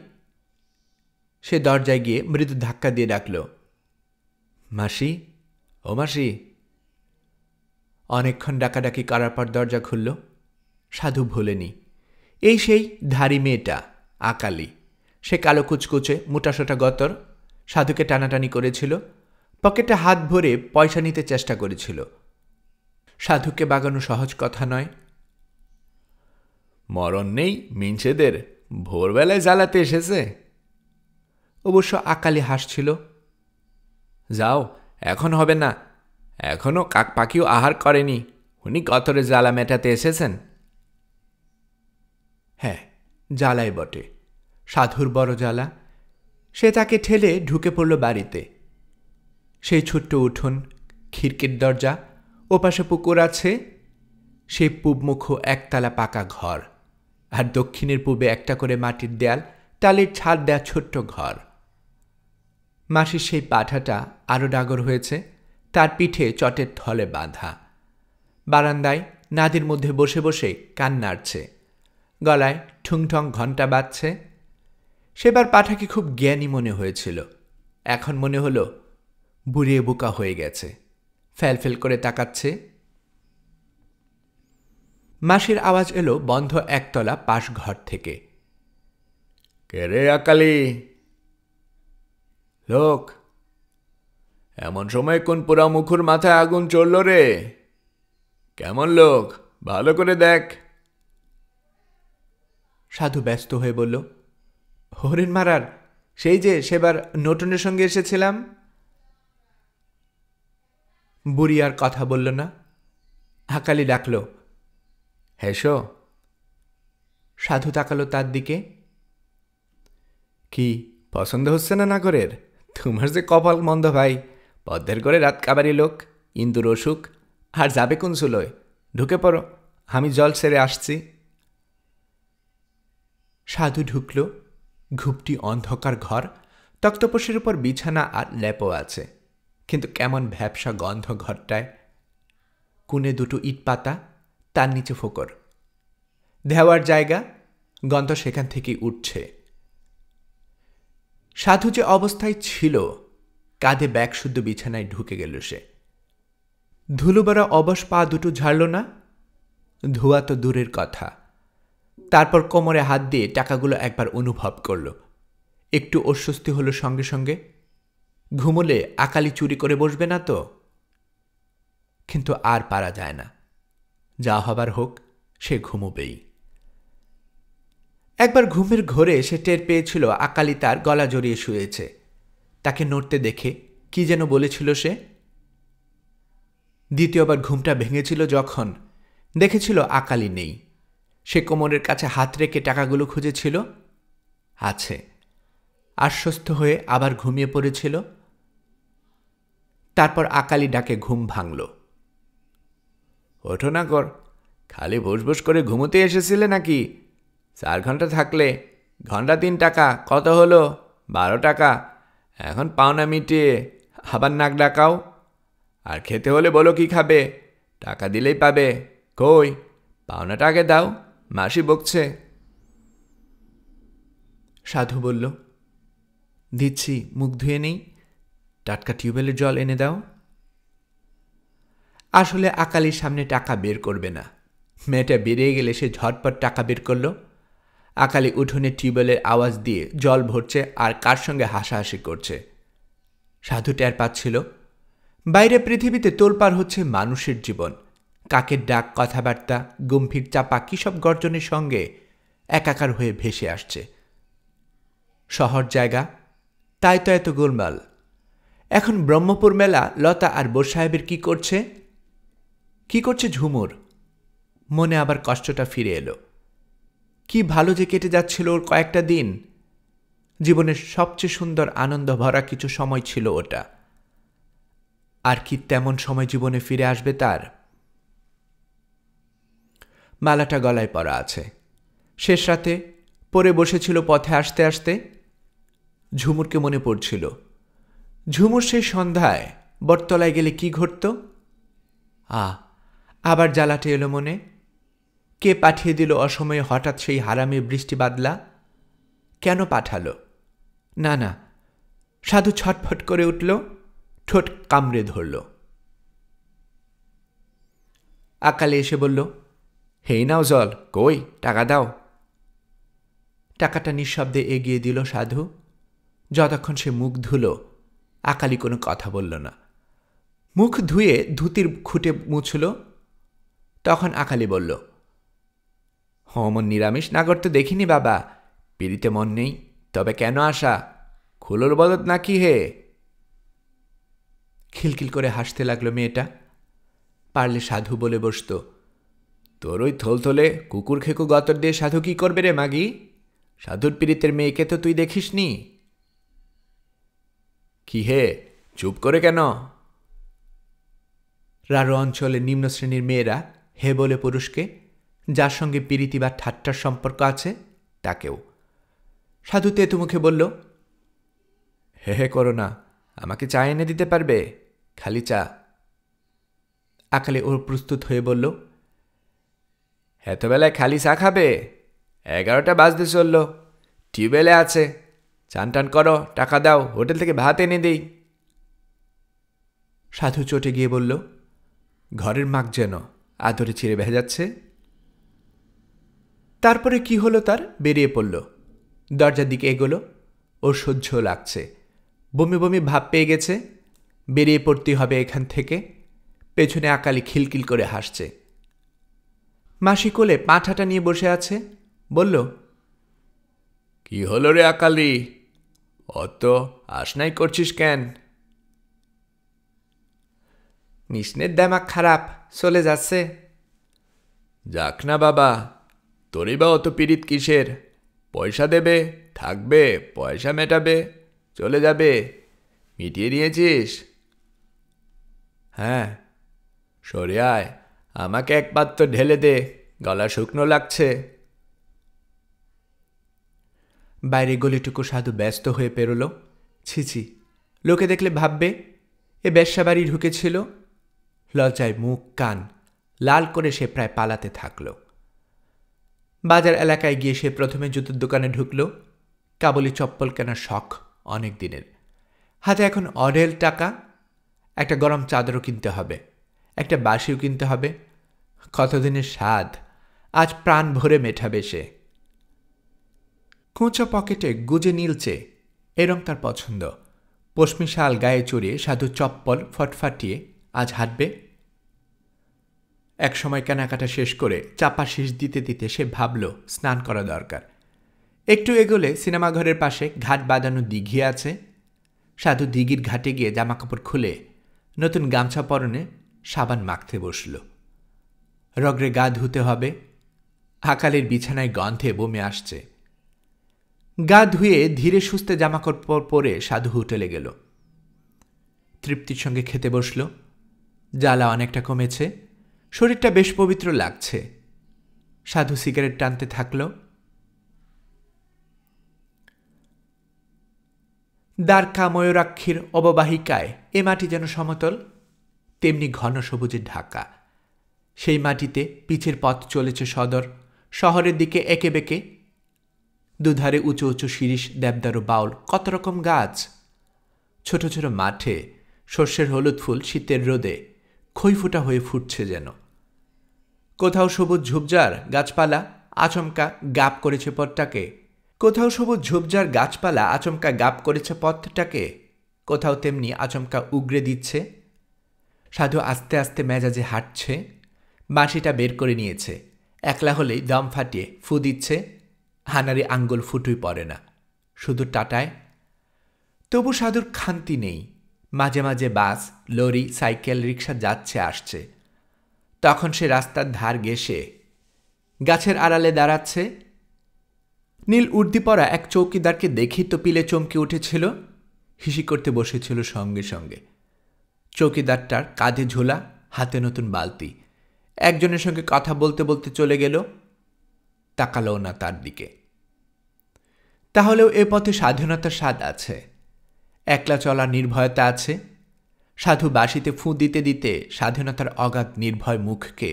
সে দরজায় গিয়ে মৃদু ধাক্কা দিয়ে ডাকল, মাসি, ও মাসি। অনেকক্ষণ ডাকাডাকি করার পর দরজা খুলল। সাধু ভোলেনি, এই সেই ধারী মেয়েটা আকালি। সে কালো কুচকুচে মোটাসোটা গতর। সাধুকে টানাটানি করেছিল, পকেটে হাত ভরে পয়সা নিতে চেষ্টা করেছিল। সাধুকে বাগানো সহজ কথা নয়। মরণ নেই মিনছেদের, ভোরবেলায় জ্বালাতে এসেছে। অবশ্য আকালি হাসছিল। যাও, এখন হবে না, এখনো কাক পাখিও আহার করেনি, উনি গতরে জ্বালা মেটাতে এসেছেন। হ্যাঁ, জ্বালাই বটে, সাধুর বড় জ্বালা। সে তাকে ঠেলে ঢুকে পড়ল বাড়িতে। সেই ছোট্ট উঠোন, খিড়কির দরজা, ওপাশে পুকুর আছে। সেই পূবমুখ একতলা পাকা ঘর, আর দক্ষিণের পূবে একটা করে মাটির দেয়াল, টালির ছাদ দেয়া ছোট্ট ঘর। মাসির সেই পাঠাটা আরও ডাগর হয়েছে, তার পিঠে চটের থলে বাঁধা। বারান্দায় নাদির মধ্যে বসে বসে কান নাড়ছে, গলায় ঠুংঠং ঘণ্টা বাজছে। সেবার পাঠাকে খুব জ্ঞানী মনে হয়েছিল, এখন মনে হলো বুড়িয়ে বোকা হয়ে গেছে, ফ্যালফেল করে তাকাচ্ছে। মাসির আওয়াজ এলো বন্ধ একতলা পাশ ঘর থেকে। কে রে আকালি? লোক। এমন সময় কোন পোড়া মুখুর মাথায় আগুন চলল রে? কেমন লোক, ভালো করে দেখ। সাধু ব্যস্ত হয়ে বলল, হরিণ মারার, সেই যে সেবার নটনের সঙ্গে এসেছিলাম। বুড়ি আর কথা বলল না। আকালি ডাকল, হেসো। সাধু তাকালো তার দিকে। কি পছন্দ হচ্ছে না নাগরের? তোমার যে কপাল মন্দ ভাই, পদ্মের করে রাত কাবারি লোক, ইন্দুর অসুখ, আর যাবে কোন চুলোয়? ঢুকে পড়ো, আমি জল সেরে আসছি। সাধু ঢুকল। ঘুপটি অন্ধকার ঘর, তক্তপোষের উপর বিছানা আর ল্যাপও আছে, কিন্তু কেমন ভ্যাপসা গন্ধ ঘরটায়। কোণে দুটো ইট পাতা, তার নিচে ফোকর, দেওয়ার জায়গা, গন্ধ সেখান থেকেই উঠছে। সাধু যে অবস্থায় ছিল, কাঁধে ব্যাগ শুদ্ধ বিছানায় ঢুকে গেল সে। ধুলোবারা অবশ পা দুটো ঝাড়ল না, ধোয়া তো দূরের কথা। তারপর কোমরে হাত দিয়ে টাকাগুলো একবার অনুভব করল। একটু অস্বস্তি হলো সঙ্গে সঙ্গে। ঘুমোলে আকালি চুরি করে বসবে না তো? কিন্তু আর পারা যায় না, যা হবার হোক, সে ঘুমোবেই। একবার ঘুমের ঘোরে সে টের পেয়েছিল আকালি তার গলা জড়িয়ে শুয়েছে। তাকে নড়তে দেখে কি যেন বলেছিল সে। দ্বিতীয়বার ঘুমটা ভেঙেছিল যখন দেখেছিল আকালি নেই। সে কোমরের কাছে হাত রেখে টাকাগুলো খুঁজেছিল। আছে, আশ্বস্ত হয়ে আবার ঘুমিয়ে পড়েছিল। তারপর আকালি ডাকে ঘুম ভাঙল। ওঠো না কর, খালি ভুসভুস করে ঘুমোতে এসেছিলে নাকি? 4 ঘন্টা থাকলে ঘন্টা 3 টাকা, কত হলো? 12 টাকা। এখন পাওনা মিটিয়ে আবার নাক ডাকাও। আর খেতে হলে বলো কি খাবে, টাকা দিলেই পাবে। কই পাওনাটা আগে দাও, মাসি বকছে। সাধু বলল, দিচ্ছি, মুখ ধুয়ে নেই, টাটকা টিউবওয়েলের জল এনে দাও। আসলে আকালির সামনে টাকা বের করবে না। মেয়েটা বেরিয়ে গেলে সে ঝটপট টাকা বের করল। আকালি উঠোনে টিউবওয়েলের আওয়াজ দিয়ে জল ভরছে আর কার সঙ্গে হাসাহাসি করছে। সাধু টের পাচ্ছিল বাইরে পৃথিবীতে তোলপাড় হচ্ছে মানুষের জীবন। কাকের ডাক, কথাবার্তা, গম্ভীর চাপা কিসব গর্জনের সঙ্গে একাকার হয়ে ভেসে আসছে। শহর জায়গা, তাই তো এত গোলমাল। এখন ব্রহ্মপুর মেলা লতা আর বোর সাহেবের কি করছে ঝুমুর। মনে আবার কষ্টটা ফিরে এলো। কি ভালো যে কেটে যাচ্ছিল ওর কয়েকটা দিন। জীবনের সবচেয়ে সুন্দর আনন্দ ভরা কিছু সময় ছিল ওটা। আর কি তেমন সময় জীবনে ফিরে আসবে তার? মালাটা গলায় পরা আছে। শেষ রাতে পরে বসেছিল পথে আসতে আসতে। ঝুমুরকে মনে পড়ছিল। ঝুমুর সেই সন্ধ্যায় বটতলায় গেলে কি ঘটত? আবার জ্বালাটে এলো মনে। কে পাঠিয়ে দিল অসময়ে হঠাৎ সেই হারামি বৃষ্টি বাদলা? কেন পাঠালো? না, সাধু ছটফট করে উঠল, ঠোঁট কামড়ে ধরল। আকালে এসে বলল, হেই নাও জল, কই টাকা দাও। টাকাটা নিঃশব্দে এগিয়ে দিল সাধু। যতক্ষণ সে মুখ ধুল, আকালি কোনো কথা বলল না। মুখ ধুয়ে ধুতির খুঁটে মুছল। তখন আকালি বলল, অমন নিরামিষ নাগর তো দেখিনি বাবা। পিড়িতে মন নেই, তবে কেন আসা? খুলোর বদত নাকি হে? খিলখিল করে হাসতে লাগলো মেয়েটা। পারলে সাধু বলে বসত, তোর ওই থলথলে কুকুর খেকু গতর দিয়ে সাধু কি করবে রে মাগি? সাধুর পীড়িতের মেয়েকে তো তুই দেখিসনি। কি হে, চুপ করে কেন? রারো অঞ্চলে নিম্ন শ্রেণীর মেয়েরা হে বলে পুরুষকে, যার সঙ্গে পীড়িতি বা ঠাট্টার সম্পর্ক আছে তাকেও। সাধু তেতু মুখে বলল, হে করো না, আমাকে চা এনে দিতে পারবে? খালি চা। আকালে ওর প্রস্তুত হয়ে বলল, এতবেলায় খালি চা খাবে? 11টা বাজতে চলল, টিউবওয়েলে আছে, চান টান করো, টাকা দাও, হোটেল থেকে ভাত এনে দেই। সাধু চটে গিয়ে বলল, ঘরের মাগ যেন আদরে ছিঁড়ে ভেজাচ্ছে। তারপরে কি হলো তার? বেরিয়ে পড়ল, দরজার দিকে এগোলো। ওর সহ্য লাগছে, বমি বমি ভাব পেয়ে গেছে। বেরিয়ে পড়তে হবে এখান থেকে। পেছনে আকালি খিলখিল করে হাসছে। মাসি কোলে পাঁঠাটা নিয়ে বসে আছে। বলল, কি হলো রে আকালি, অত আসনাই করছিস কেন? মিশনের দেমাক খারাপ, চলে যাচ্ছে। যাক না বাবা, তোরই বা অত পীড়িত কিসের? পয়সা দেবে, থাকবে, পয়সা মেটাবে, চলে যাবে। মিটিয়ে নিয়েছিস? হ্যাঁ। সরে আয়, আমাকে এক পাত্র ঢেলে দে, গলা শুকনো লাগছে। বাইরে গলিটুকু সাধু ব্যস্ত হয়ে পেরোল। ছিছি, লোকে দেখলে ভাববে এ বেশ্যা বাড়ি ঢুকেছিল। লজ্জায় মুখ কান লাল করে সে প্রায় পালাতে থাকল। বাজার এলাকায় গিয়ে সে প্রথমে জুতোর দোকানে ঢুকল। কাবুলি চপ্পল কেনার শখ অনেক দিনের। হাতে এখন অঢেল টাকা। একটা গরম চাদরও কিনতে হবে, একটা বাসিও কিনতে হবে। কতদিনের স্বাদ আজ প্রাণ ভরে মেটাবে সে। কোঁচা পকেটে গুজে নীলচে, এ রং তার পছন্দ। পশমি শাল গায়ে চড়িয়ে সাধু চপ্পল ফটফাটিয়ে আজ হাঁটবে। একসময় কেনাকাটা শেষ করে চাপা শীষ দিতে দিতে সে ভাবল স্নান করা দরকার। একটু এগোলে সিনেমাঘরের পাশে ঘাট বাঁধানো দিঘি আছে। সাধু দিঘির ঘাটে গিয়ে জামাকাপড় খুলে নতুন গামছা পরনে সাবান মাখতে বসল। রগরে গা ধুতে হবে। আকালের বিছানায় গন্ধে বমে আসছে। গা ধুয়ে ধীরে সুস্থে জামাকাপড় পরে সাধু হোটেলে গেল। তৃপ্তির সঙ্গে খেতে বসল। জ্বালা অনেকটা কমেছে, শরীরটা বেশ পবিত্র লাগছে। সাধু সিগারেট টানতে থাকল। দ্বারকা ময়ূরাক্ষীর অববাহিকায় এ মাটি যেন সমতল, তেমনি ঘন সবুজে ঢাকা। সেই মাটিতে পিচের পথ চলেছে সদর শহরের দিকে এঁকে বেঁকে। দুধারে উঁচু উঁচু শিরিষ, দেবদারু, বাউল, কত রকম গাছ। ছোট ছোট মাঠে শস্যের হলুদ ফুল শীতের রোদে খইফোঁটা হয়ে ফুটছে যেন। কোথাও সবুজ ঝোপঝাড় গাছপালা আচমকা গাপ করেছে পথটাকে, কোথাও সবুজ ঝোপঝাড় গাছপালা আচমকা গাপ করেছে পথটাকে, কোথাও তেমনি আচমকা উগরে দিচ্ছে। সাধু আস্তে আস্তে মেজাজে হাঁটছে। বাঁশিটা বের করে নিয়েছে। একলা হলেই দম ফাটিয়ে ফু দিচ্ছে। হানারি আঙ্গুল ফুটুই পড়ে না, শুধু টাটায়। তবু সাধুর খান্তি নেই। মাঝে মাঝে বাস, লরি, সাইকেল, রিক্সা যাচ্ছে আসছে। তখন সে রাস্তার ধার ঘেঁষে গাছের আড়ালে দাঁড়াচ্ছে। নীল উর্দি পরা এক চৌকিদারকে দেখেই তো পিলে চমকে উঠেছিল। হিসি করতে বসেছিল সঙ্গে সঙ্গে। চৌকিদারটার কাঁধে ঝোলা, হাতে নতুন বালতি। একজনের সঙ্গে কথা বলতে বলতে চলে গেল, তাকালও না তার দিকে। তাহলেও এ পথে স্বাধীনতার স্বাদ আছে, একলা চলার নির্ভয়তা আছে। সাধু বাঁশিতে ফুঁ দিতে দিতে স্বাধীনতার অগাধ নির্ভয় মুখকে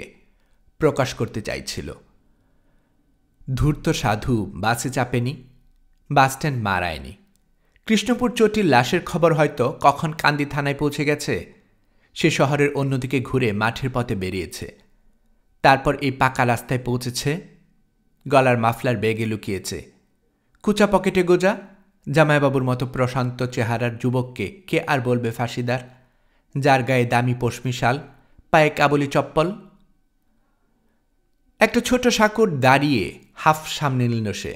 প্রকাশ করতে চাইছিল। ধূর্ত সাধু বাসে চাপেনি, বাসস্ট্যান্ড মারায়নি। কৃষ্ণপুর চটির লাশের খবর হয়তো কখন কান্দি থানায় পৌঁছে গেছে। সে শহরের অন্যদিকে ঘুরে মাঠের পথে বেরিয়েছে। তারপর এই পাকা রাস্তায় পৌঁছেছে। গলার মাফলার ব্যাগে লুকিয়েছে। কুচা পকেটে গোজা। জামাইবাবুর মতো প্রশান্ত চেহারার যুবককে কে আর বলবে ফাঁসিদার, যার গায়ে দামি পশমি শাল, পায়ে কাবুলি চপ্পল। একটা ছোট সাঁকুর দাঁড়িয়ে হাফ সামনে নিল সে।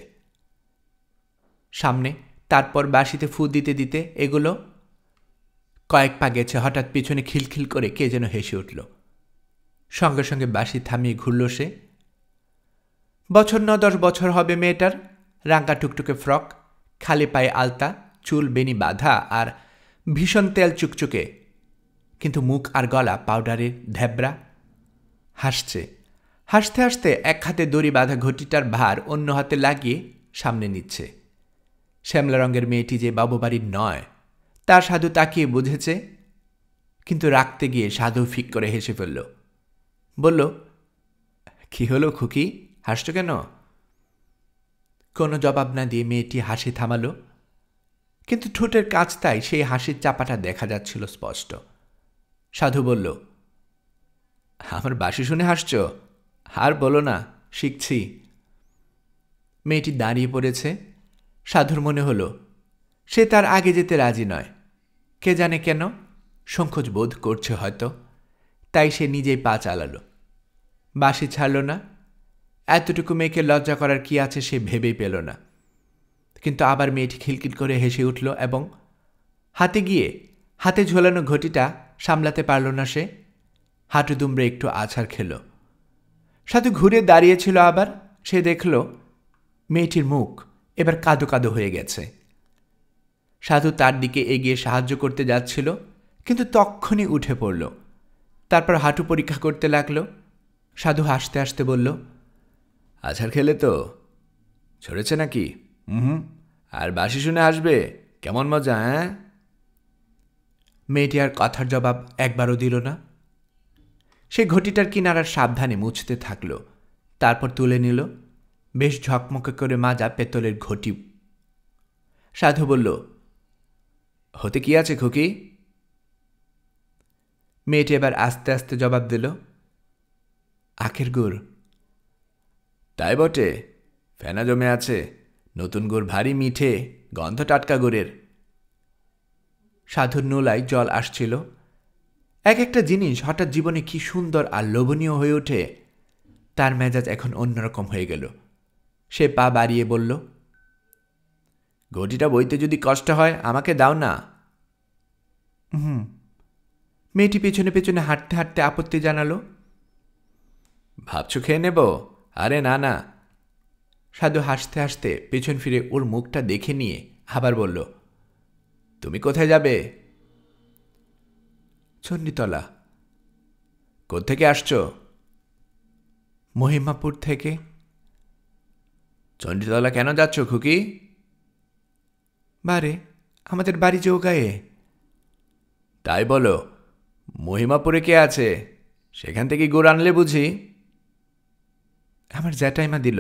সামনে, তারপর বাঁশিতে ফু দিতে দিতে এগুলো। কয়েক পা গেছে, হঠাৎ পিছনে খিলখিল করে কে যেন হেসে উঠল। সঙ্গে সঙ্গে বাঁশি থামিয়ে ঘুরল সে। বছর 9-10 বছর হবে মেয়েটার। রাঙ্গা টুকটুকে ফ্রক, খালি পায়ে আলতা, চুল বেনি বাঁধা আর ভীষণ তেল চুকচুকে, কিন্তু মুখ আর গলা পাউডারের ঢেবরা। হাসছে। হাসতে হাসতে এক হাতে দড়ি বাঁধা ঘটিটার ভার অন্য হাতে লাগিয়ে সামনে নিচ্ছে। শ্যামলা রঙের মেয়েটি যে বাবুবাড়ির নয়, তা সাধু তাকিয়ে বুঝেছে। কিন্তু রাখতে গিয়ে সাধু ফিক করে হেসে ফেলল। বলল, কি হলো খুকি, হাসছ কেন? কোনো জবাব না দিয়ে মেয়েটি হাসি থামালো, কিন্তু ঠোঁটের কাছটায় সেই হাসির চাপাটা দেখা যাচ্ছিল স্পষ্ট। সাধু বলল, আমার বাঁশি শুনে হাসছ? আর বলো না, শিখছি। মেয়েটি দাঁড়িয়ে পড়েছে। সাধুর মনে হলো সে তার আগে যেতে রাজি নয়। কে জানে কেন, সংকোচ বোধ করছে হয়তো, তাই সে নিজেই পা চালালো। বাঁশি ছাড়ল না। এতটুকু মেয়েকে লজ্জা করার কি আছে সে ভেবেই পেল না। কিন্তু আবার মেয়েটি খিলখিল করে হেসে উঠল এবং হাতে গিয়ে হাতে ঝোলানো ঘটিটা সামলাতে পারল না সে। হাঁটু দুমড়ে একটু আছাড় খেল। সাধু ঘুরে দাঁড়িয়েছিল আবার। সে দেখল মেয়েটির মুখ এবার কাদো কাদো হয়ে গেছে। সাধু তার দিকে এগিয়ে সাহায্য করতে যাচ্ছিল, কিন্তু তক্ষুনি উঠে পড়ল। তারপর হাঁটু পরীক্ষা করতে লাগল। সাধু হাসতে হাসতে বলল, আছাড় খেলে তো? ছড়েছে নাকি? আর বাঁশি শুনে হাসবে? কেমন মজা, হ্যাঁ? মেয়েটি আর কথার জবাব একবারও দিল না। সে ঘটিটার কিনারার সাবধানে মুছতে থাকল। তারপর তুলে নিল বেশ ঝকমকে করে মাজা পেতলের ঘটি। সাধু বলল, হতে কি আছে খুকি? মেয়েটি এবার আস্তে আস্তে জবাব দিল, আখের গুড়। তাই বটে, ফেনা জমে আছে। নতুন গুড় ভারী মিঠে, গন্ধ টাটকা গুড়ের। সাধুর নোলায় জল আসছিল। এক একটা জিনিস হঠাৎ জীবনে কি সুন্দর আর লোভনীয় হয়ে ওঠে। তার মেজাজ এখন অন্যরকম হয়ে গেল। সে পা বাড়িয়ে বলল, ঘটিটা বইতে যদি কষ্ট হয় আমাকে দাও না। মেয়েটি পেছনে পেছনে হাঁটতে হাঁটতে আপত্তি জানালো, ভাবছো খেয়ে নেব? আরে না না। সাধু হাসতে হাসতে পেছন ফিরে ওর মুখটা দেখে নিয়ে আবার বলল, তুমি কোথায় যাবে? চণ্ডীতলা। কোত্থেকে আসছো? মহিমাপুর থেকে। চণ্ডীতলা কেন যাচ্ছ খুকি? বারে, আমাদের বাড়ি যে ও গায়ে। তাই বলো? মহিমাপুরে কে আছে? সেখান থেকে গুড় আনলে বুঝি? আমার জ্যাঠাইমা দিল,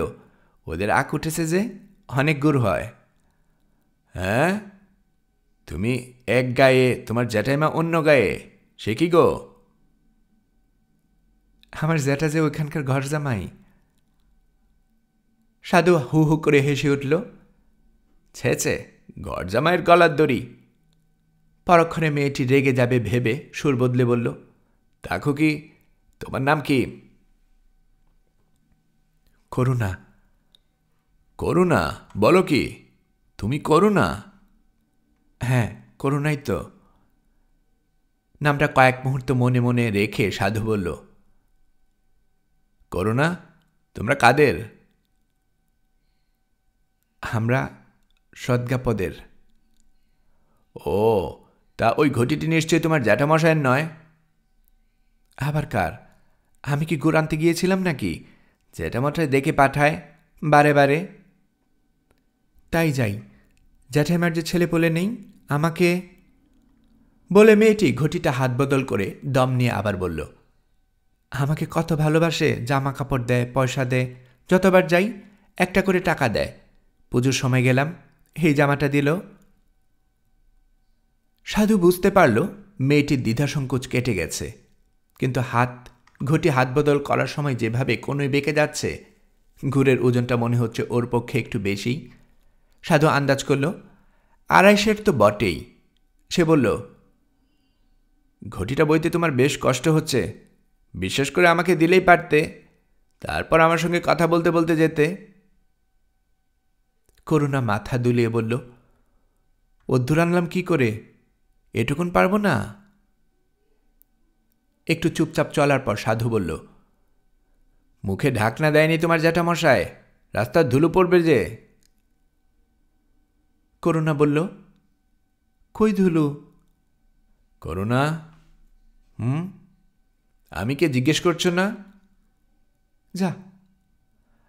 ওদের আখ উঠেছে যে, অনেক গুড় হয়। হ্যাঁ, তুমি এক গায়ে, তোমার জ্যাঠাইমা অন্য গায়ে, সে কি গো? আমার জ্যাঠা যে ওইখানকার ঘর জামাই। সাধু হু হু করে হেসে উঠল। ছেছে, ঘর জামাইয়ের গলার দড়ি। পরক্ষণে মেয়েটি রেগে যাবে ভেবে সুর বদলে বলল, তা খুকি, তোমার নাম কি? করুণা। করুণা? বলো কি, তুমি করুণা? হ্যাঁ, করুণাই তো। নামটা কয়েক মুহূর্ত মনে মনে রেখে সাধু বলল, করুণা, তোমরা কাদের? আমরা সদ্গাপদের। ও, তা ওই ঘটিটি নিশ্চয়ই তোমার জ্যাঠামশায়ের নয়? আবার কার? আমি কি গুড় আনতে গিয়েছিলাম নাকি? জ্যাঠামশাই দেখে পাঠায় বারে বারে। তাই যাই, জ্যাঠাইমার যে ছেলে বলে নেই, আমাকে বলে মেয়েটি ঘটিটা হাত বদল করে দম নিয়ে আবার বলল, আমাকে কত ভালোবাসে, জামা কাপড় দেয়, পয়সা দেয়, যতবার যাই একটা করে টাকা দেয়। পুজোর সময় গেলাম, এই জামাটা দিল। সাধু বুঝতে পারল মেয়েটির দ্বিধাসংকোচ কেটে গেছে, কিন্তু ঘটি হাত বদল করার সময় যেভাবে কোনোই বেঁকে যাচ্ছে, গুড়ের ওজনটা মনে হচ্ছে ওর পক্ষে একটু বেশি। সাধু আন্দাজ করল 250 তো বটেই। সে বলল, ঘটিটা বইতে তোমার বেশ কষ্ট হচ্ছে, বিশেষ করে আমাকে দিলেই পারতে, তারপর আমার সঙ্গে কথা বলতে বলতে যেতে। করুণা মাথা দুলিয়ে বলল, অদ্দূর আনলাম কি করে, এটুকুন পারবো না। একটু চুপচাপ চলার পর সাধু বলল, মুখে ঢাকনা দেয়নি তোমার জ্যাঠামশায়, রাস্তার ধুলো পড়বে যে। করুণা বলল, কই ধুলো? করুণা, আমি কে জিজ্ঞেস করছো না? যা।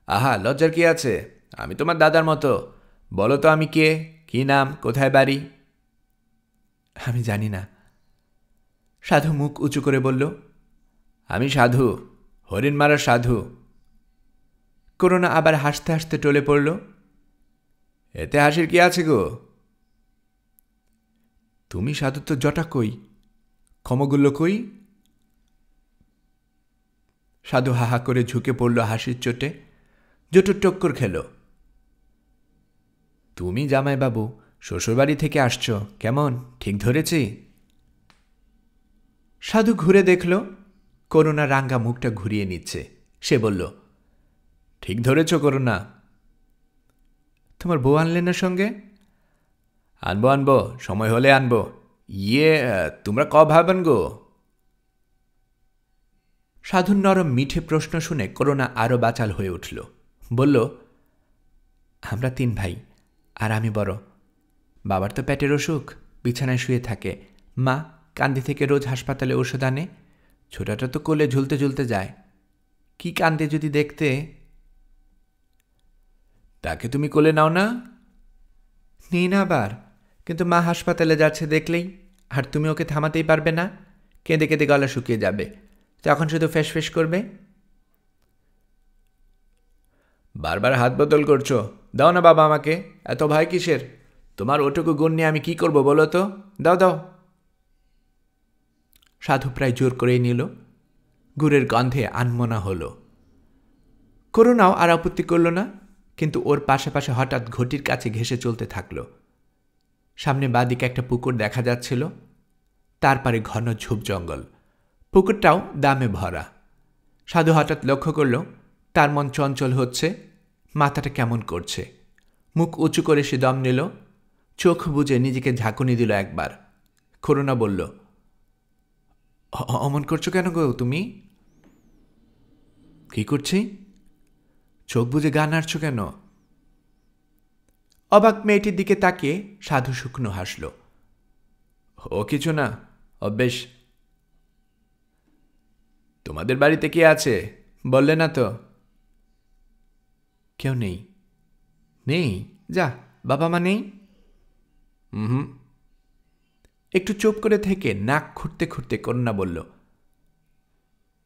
আহা, লজ্জার কি আছে? আমি তোমার দাদার মতো। বলো তো আমি কে, কি নাম, কোথায় বাড়ি? আমি জানি না। সাধু মুখ উঁচু করে বলল, আমি সাধু, হরিণমারার সাধু। করুণা আবার হাসতে হাসতে টলে পড়ল। এতে হাসির কি আছে গো? তুমি সাধু তো জটা কই, ক্ষমগুল্ল কই? সাধু হাহা করে ঝুঁকে পড়ল হাসির চোটে, জটুর টক্কর খেল। তুমি জামাইবাবু শ্বশুরবাড়ি থেকে আসছ, কেমন ঠিক ধরেছি? সাধু ঘুরে দেখল করুণা রাঙ্গা মুখটা ঘুরিয়ে নিচ্ছে। সে বলল, ঠিক ধরেছ করুণা। তোমার বউ আনলে না সঙ্গে? আনবো আনবো, সময় হলে আনবো। তোমরা ক ভাবেন গো? সাধুর নরম মিঠে প্রশ্ন শুনে করুণা আরও বাচাল হয়ে উঠল। বলল, আমরা 3 ভাই, আর আমি বড়। বাবার তো পেটের অসুখ, বিছানায় শুয়ে থাকে। মা কান্দি থেকে রোজ হাসপাতালে ওষুধ আনে। ছোটাটা তো কোলে ঝুলতে ঝুলতে যায়। কি কান্দে যদি দেখতে। তাকে তুমি কোলে নাও না? নেই না আবার, কিন্তু মা হাসপাতালে যাচ্ছে দেখলেই, আর তুমি ওকে থামাতেই পারবে না। কেঁদে কেঁদে গলা শুকিয়ে যাবে, তখন শুধু ফেস ফেস করবে। বারবার হাত বদল করছো, দাও না বাবা আমাকে। এত ভয় কিসের? তোমার ওটুকু গুণ নিয়ে আমি কি করব বলো তো? দাও দাও। সাধু প্রায় জোর করেই নিল। গুড়ের গন্ধে আনমনা হল। করুণাও আর আপত্তি করল না, কিন্তু ওর পাশে পাশে হঠাৎ ঘটির কাছে ঘেঁষে চলতে থাকল। সামনে বাদিকে একটা পুকুর দেখা যাচ্ছিল, তারপরে ঘন ঝোপ জঙ্গল। পুকুরটাও দামে ভরা। সাধু হঠাৎ লক্ষ্য করল তার মন চঞ্চল হচ্ছে, মাথাটা কেমন করছে। মুখ উঁচু করে সে দম নিল, চোখ বুজে নিজেকে ঝাঁকুনি দিল একবার। করুণা বলল, অমন করছো কেন গো তুমি? কি করছি? চোখ বুজে গা নাড়ছো কেন? অবাক মেয়েটির দিকে তাকিয়ে সাধু শুকনো হাসল। ও কিছু না, ও বেশ। তোমাদের বাড়িতে কে আছে বললে না তো? কেউ নেই। নেই? যা, বাবা মা নেই? হুম। একটু চুপ করে থেকে নাক খুঁড়তে খুঁড়তে করুণা বলল,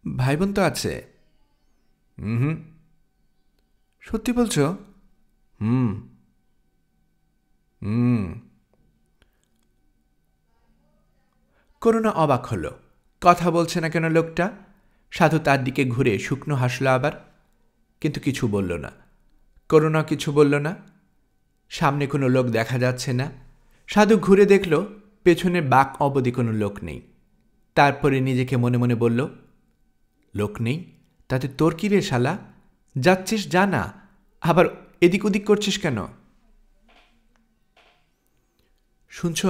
ভাই বোন তো আছে? হুম। সত্যি বলছো? হুম হুম। করুণা অবাক হল, কথা বলছে না কেন লোকটা? সাধু তার দিকে ঘুরে শুকনো হাসল আবার, কিন্তু কিছু বলল না। করুণা কিছু বলল না। সামনে কোনো লোক দেখা যাচ্ছে না। সাধু ঘুরে দেখল পেছনে বাঁক অবধি কোনো লোক নেই। তারপরে নিজেকে মনে মনে বলল, লোক নেই তাতে তোর কি রে শালা? যাচ্ছিস যা না, আবার এদিক ওদিক করছিস কেন? শুনছ,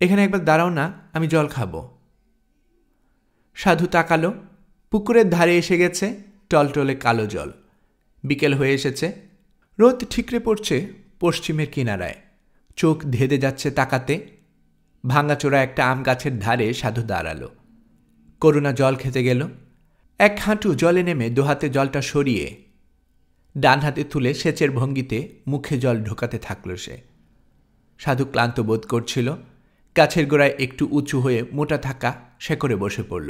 এখানে একবার দাঁড়াও না, আমি জল খাবো। সাধু তাকালো। পুকুরের ধারে এসে গেছে টলটলে কালো জল। বিকেল হয়ে এসেছে। রোদ ঠিকরে পড়ছে পশ্চিমের কিনারায়। চোখ ধেদে যাচ্ছে তাকাতে। ভাঙাচোরা একটা আম গাছের ধারে সাধু দাঁড়ালো। করুণা জল খেতে গেল। এক হাঁটু জলে নেমে দুহাতে জলটা সরিয়ে ডান হাতে তুলে সেচের ভঙ্গিতে মুখে জল ঢোকাতে থাকল সে। সাধু ক্লান্ত বোধ করছিল। গাছের গোড়ায় একটু উঁচু হয়ে মোটা থাকা সে করে বসে পড়ল।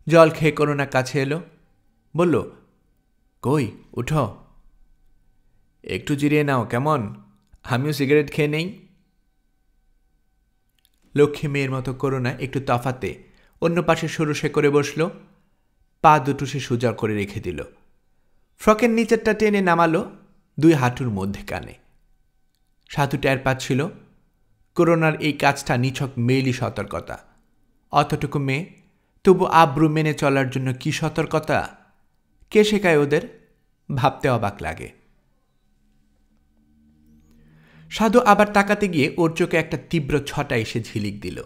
জল খেয়ে করুণা কাছে এলো, বলল, কই উঠো, একটু জিরিয়ে নাও কেমন, আমিও সিগারেট খেয়ে নেই। লক্ষ্মী মেয়ের মতো করুণা একটু তফাতে অন্য পাশে সরু সে করে বসল। পা দুটো সে সোজা করে রেখে দিল। ফ্রকের নিচেরটা টেনে নামালো দুই হাঁটুর মধ্যে কানে। সাধু টের পাচ্ছিল করুণার এই কাজটা নিছক মেয়েলি সতর্কতা। অতটুকু মেয়ে, তবু আব্রু মেনে চলার জন্য কি সতর্কতা! কে শেখায় ওদের? ভাবতে অবাক লাগে। সাধু আবার তাকাতে গিয়ে ওর চোখে একটা তীব্র ছটা এসে ঝিলিক দিল।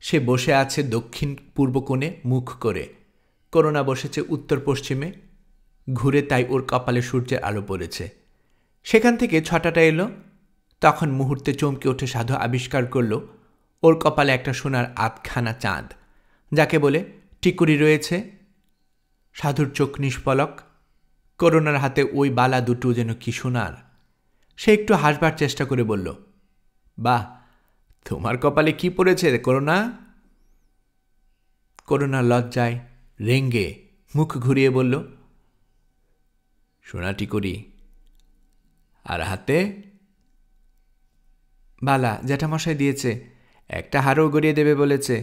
সে বসে আছে দক্ষিণ পূর্ব কোণে মুখ করে। করুণা বসেছে উত্তর পশ্চিমে। ঘুরে তাই ওর কপালে সূর্যের আলো পড়েছে। সেখান থেকে ছটাটা এলো। তখন মুহূর্তে চমকে উঠে সাধু আবিষ্কার করল ওর কপালে একটা সোনার আধখানা চাঁদ, যাকে বলে টিকুরি রয়েছে। সাধুর চোখ নিষ্পলক। করুণার হাতে ওই বালা দুটো যেন কি সোনার। সে একটু হাসবার চেষ্টা করে বলল, বাহ, তোমার কপালে কি পড়েছে করুণা? করুণা লজ্জায় রেঙ্গে মুখ ঘুরিয়ে বলল, সোনা টিকুরি। আর হাতে? বালা জ্যাঠামশাই দিয়েছে, একটা হারও গড়িয়ে দেবে বলেছে।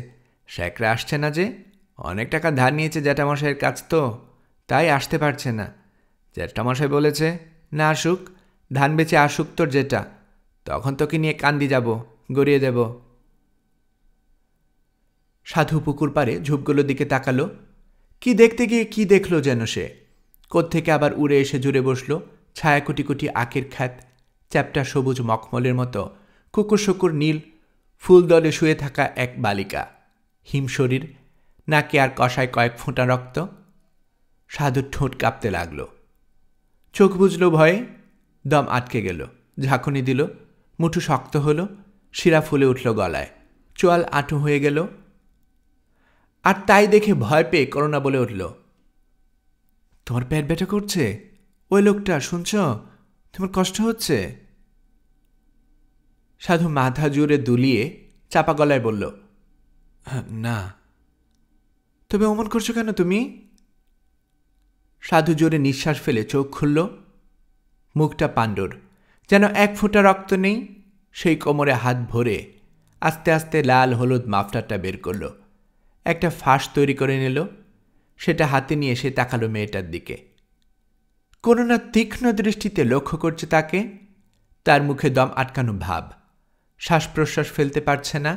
স্যাকরা আসছে না যে, অনেক টাকা ধার নিয়েছে জ্যাঠামশাইয়ের কাছ, তো তাই আসতে পারছে না। জ্যাঠামশাই বলেছে না আসুক, ধান বেচে আসুক তোর যেটা, তখন তোকে নিয়ে কান্দি যাব, গড়িয়ে দেব। সাধু পুকুর পাড়ে ঝোপগুলোর দিকে তাকালো। কি দেখতে গিয়ে কি দেখল যেন সে। কোত্থেকে আবার উড়ে এসে জুড়ে বসল ছায়া কুটি কুটি আখের খ্যাত, চ্যাপ্টা সবুজ মখমলের মতো কুকুর শুকুর নীল ফুল দলে শুয়ে থাকা এক বালিকা। হিম শরীর, নাকে আর কষায় কয়েক ফোঁটা রক্ত। সাধুর ঠোঁট কাঁপতে লাগল। চোখ বুঝল ভয়ে, দম আটকে গেল। ঝাঁকুনি দিল, মুঠু শক্ত হল, শিরা ফুলে উঠল গলায়, চোয়াল আঁটু হয়ে গেল। আর তাই দেখে ভয় পেয়ে করুণা বলে উঠল, তোমার পেট ব্যথা করছে? ওই লোকটা, শুনছ? তোমার কষ্ট হচ্ছে? সাধু মাথা জুড়ে দুলিয়ে চাপা গলায় বলল, না। তবে অমন করছো কেন তুমি? সাধু জোরে নিঃশ্বাস ফেলে চোখ খুলল। মুখটা পাণ্ডুর, যেন এক ফোঁটা রক্ত নেই। সেই কোমরে হাত ভরে আস্তে আস্তে লাল হলুদ মাফলারটা বের করল। একটা ফাঁস তৈরি করে নিল। সেটা হাতে নিয়ে সে তাকালো মেয়েটার দিকে। করুণা তীক্ষ্ণ দৃষ্টিতে লক্ষ্য করছে তাকে। তার মুখে দম আটকানো ভাব, শ্বাস প্রশ্বাস ফেলতে পারছে না।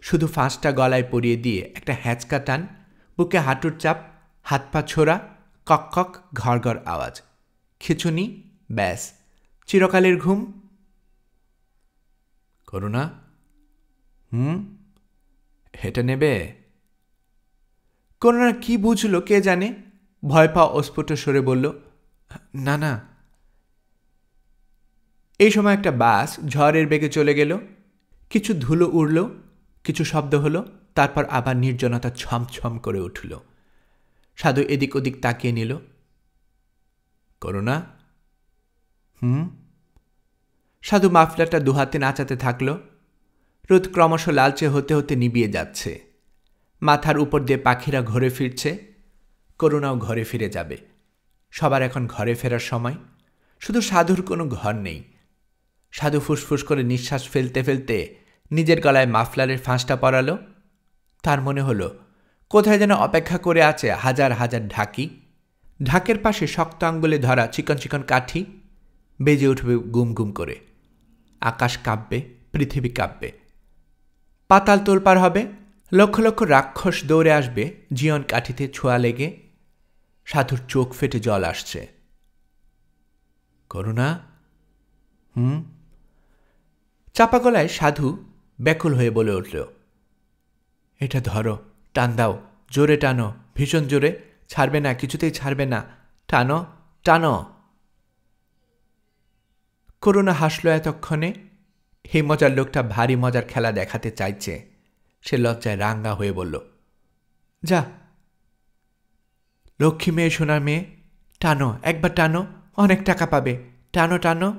শুধু ফাঁসটা গলায় পরিয়ে দিয়ে একটা হ্যাঁচকা টান, বুকে হাঁটুর চাপ, হাত পা ছোড়া, কক কক ঘর ঘর আওয়াজ, খিচুনি, ব্যাস, চিরকালের ঘুম। করুণা, হেঁটে নেবে? করুণা কি বুঝল কে জানে, ভয় পাওয়া অস্ফুট সরে বলল, না না। এই সময় একটা বাস ঝড়ের বেগে চলে গেল। কিছু ধুলো উড়ল, কিছু শব্দ হলো, তারপর আবার নির্জনতা ছমছম করে উঠল। সাধু এদিক ওদিক তাকিয়ে নিল। করুণা? সাধু মাফলারটা দুহাতে নাচাতে থাকল। রোদ ক্রমশ লালচে হতে হতে নিবিয়ে যাচ্ছে। মাথার উপর দিয়ে পাখিরা ঘরে ফিরছে। করুণাও ঘরে ফিরে যাবে। সবার এখন ঘরে ফেরার সময়। শুধু সাধুর কোনো ঘর নেই। সাধু ফুসফুস করে নিঃশ্বাস ফেলতে ফেলতে নিজের গলায় মাফলারের ফাঁসটা পরালো। তার মনে হলো কোথায় যেন অপেক্ষা করে আছে হাজার হাজার ঢাকি। ঢাকের পাশে শক্ত আঙ্গুলে ধরা চিকন চিকন কাঠি। বেজে উঠবে গুম গুম করে। আকাশ কাঁপবে, পৃথিবী কাঁপবে, পাতাল তোলপাড় হবে। লক্ষ লক্ষ রাক্ষস দৌড়ে আসবে জীবন কাঠিতে ছোঁয়া লেগে। সাধুর চোখ ফেটে জল আসছে। করুণা? চাপা গলায় সাধু ব্যাকুল হয়ে বলে উঠল, এটা ধরো, টান দাও, জোরে টানো, ভীষণ জোরে, ছাড়বে না, কিছুতেই ছাড়বে না, টানো, টানো। করুণা হাসল এতক্ষণে। এই মজার লোকটা ভারী মজার খেলা দেখাতে চাইছে। সে লজ্জায় রাঙ্গা হয়ে বলল, যা লক্ষ্মী মেয়ে, সোনার মেয়ে, টানো, একবার টানো, অনেক টাকা পাবে, টানো টানো।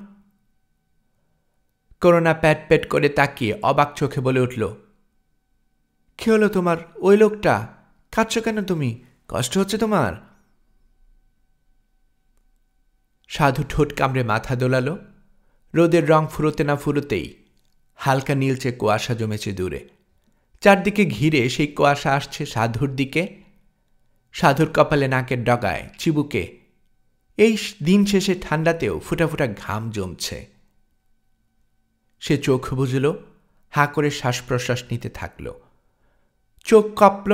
করুণা প্যাট প্যাট করে তাকিয়ে অবাক চোখে বলে উঠল, কি হলো তোমার? ওই লোকটা, কাঁদছ কেন তুমি? কষ্ট হচ্ছে তোমার? সাধু ঠোঁট কামড়ে মাথা দোলালো। রোদের রং ফুরোতে না ফুরোতেই হালকা নীলচে কুয়াশা জমেছে দূরে। চারদিকে ঘিরে সেই কুয়াশা আসছে সাধুর দিকে। সাধুর কপালে, নাকের ডগায়, চিবুকে এই দিন শেষে ঠান্ডাতেও ফুটা ফুটা ঘাম জমছে। সে চোখ বুঝল, হাঁ করে শ্বাস প্রশ্বাস নিতে থাকল। চোখ কপল,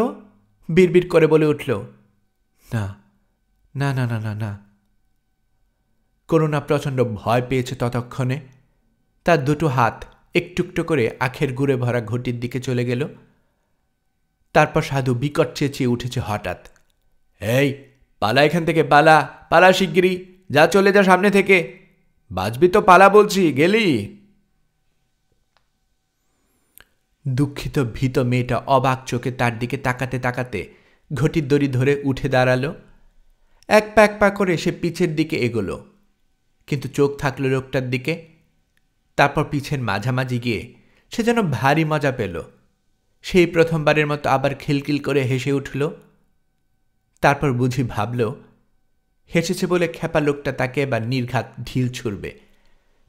বিড়বিড় করে বলে উঠল, না না না না না না। করুণা প্রচণ্ড ভয় পেয়েছে ততক্ষণে। তার দুটো হাত একটুকটো করে আখের গুড়ে ভরা ঘটির দিকে চলে গেল। তারপর সাধু বিকট চেঁচিয়ে উঠেছে হঠাৎ, এই পালা এখান থেকে, পালা, পালা শিগগিরই, যা, চলে যা সামনে থেকে, বাঁচবি তো, পালা বলছি, গেলি। দুঃখিত ভীত মেয়েটা অবাক চোখে তার দিকে তাকাতে তাকাতে ঘটির দড়ি ধরে উঠে দাঁড়ালো। এক পা করে সে পিছের দিকে এগোলো, কিন্তু চোখ থাকলো লোকটার দিকে। তারপর পিছের মাঝামাঝি গিয়ে সে যেন ভারী মজা পেল। সেই প্রথমবারের মতো আবার খিলখিল করে হেসে উঠল। তারপর বুঝি ভাবল, হেসেছে বলে খেপা লোকটা তাকে এবার নির্ঘাত ঢিল ছুড়বে।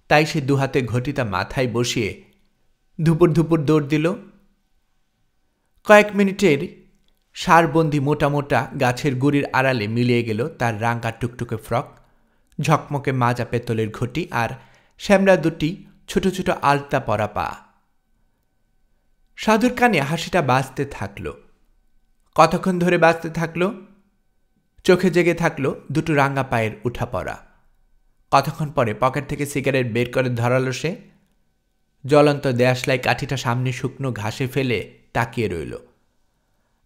তাই সে দুহাতে ঘটিটা মাথায় বসিয়ে ধুপুর ধুপুর দৌড় দিল। কয়েক মিনিটের সারবন্দি মোটা মোটা গাছের গুড়ির আড়ালে মিলিয়ে গেল তার রাঙা টুকটুকে ফ্রক, ঝকমকে মাজা পেতলের ঘটি আর শ্যামরা দুটি ছোট ছোট আলতা পরা পা। সাধুর কানে হাসিটা বাজতে থাকল। কতক্ষণ ধরে বাজতে থাকল। চোখে জেগে থাকল দুটো রাঙা পায়ের উঠা পড়া। কতক্ষণ পরে পকেট থেকে সিগারেট বের করে ধরালো সে। জ্বলন্ত দেয়াশলাই কাঠিটা সামনে শুকনো ঘাসে ফেলে তাকিয়ে রইল।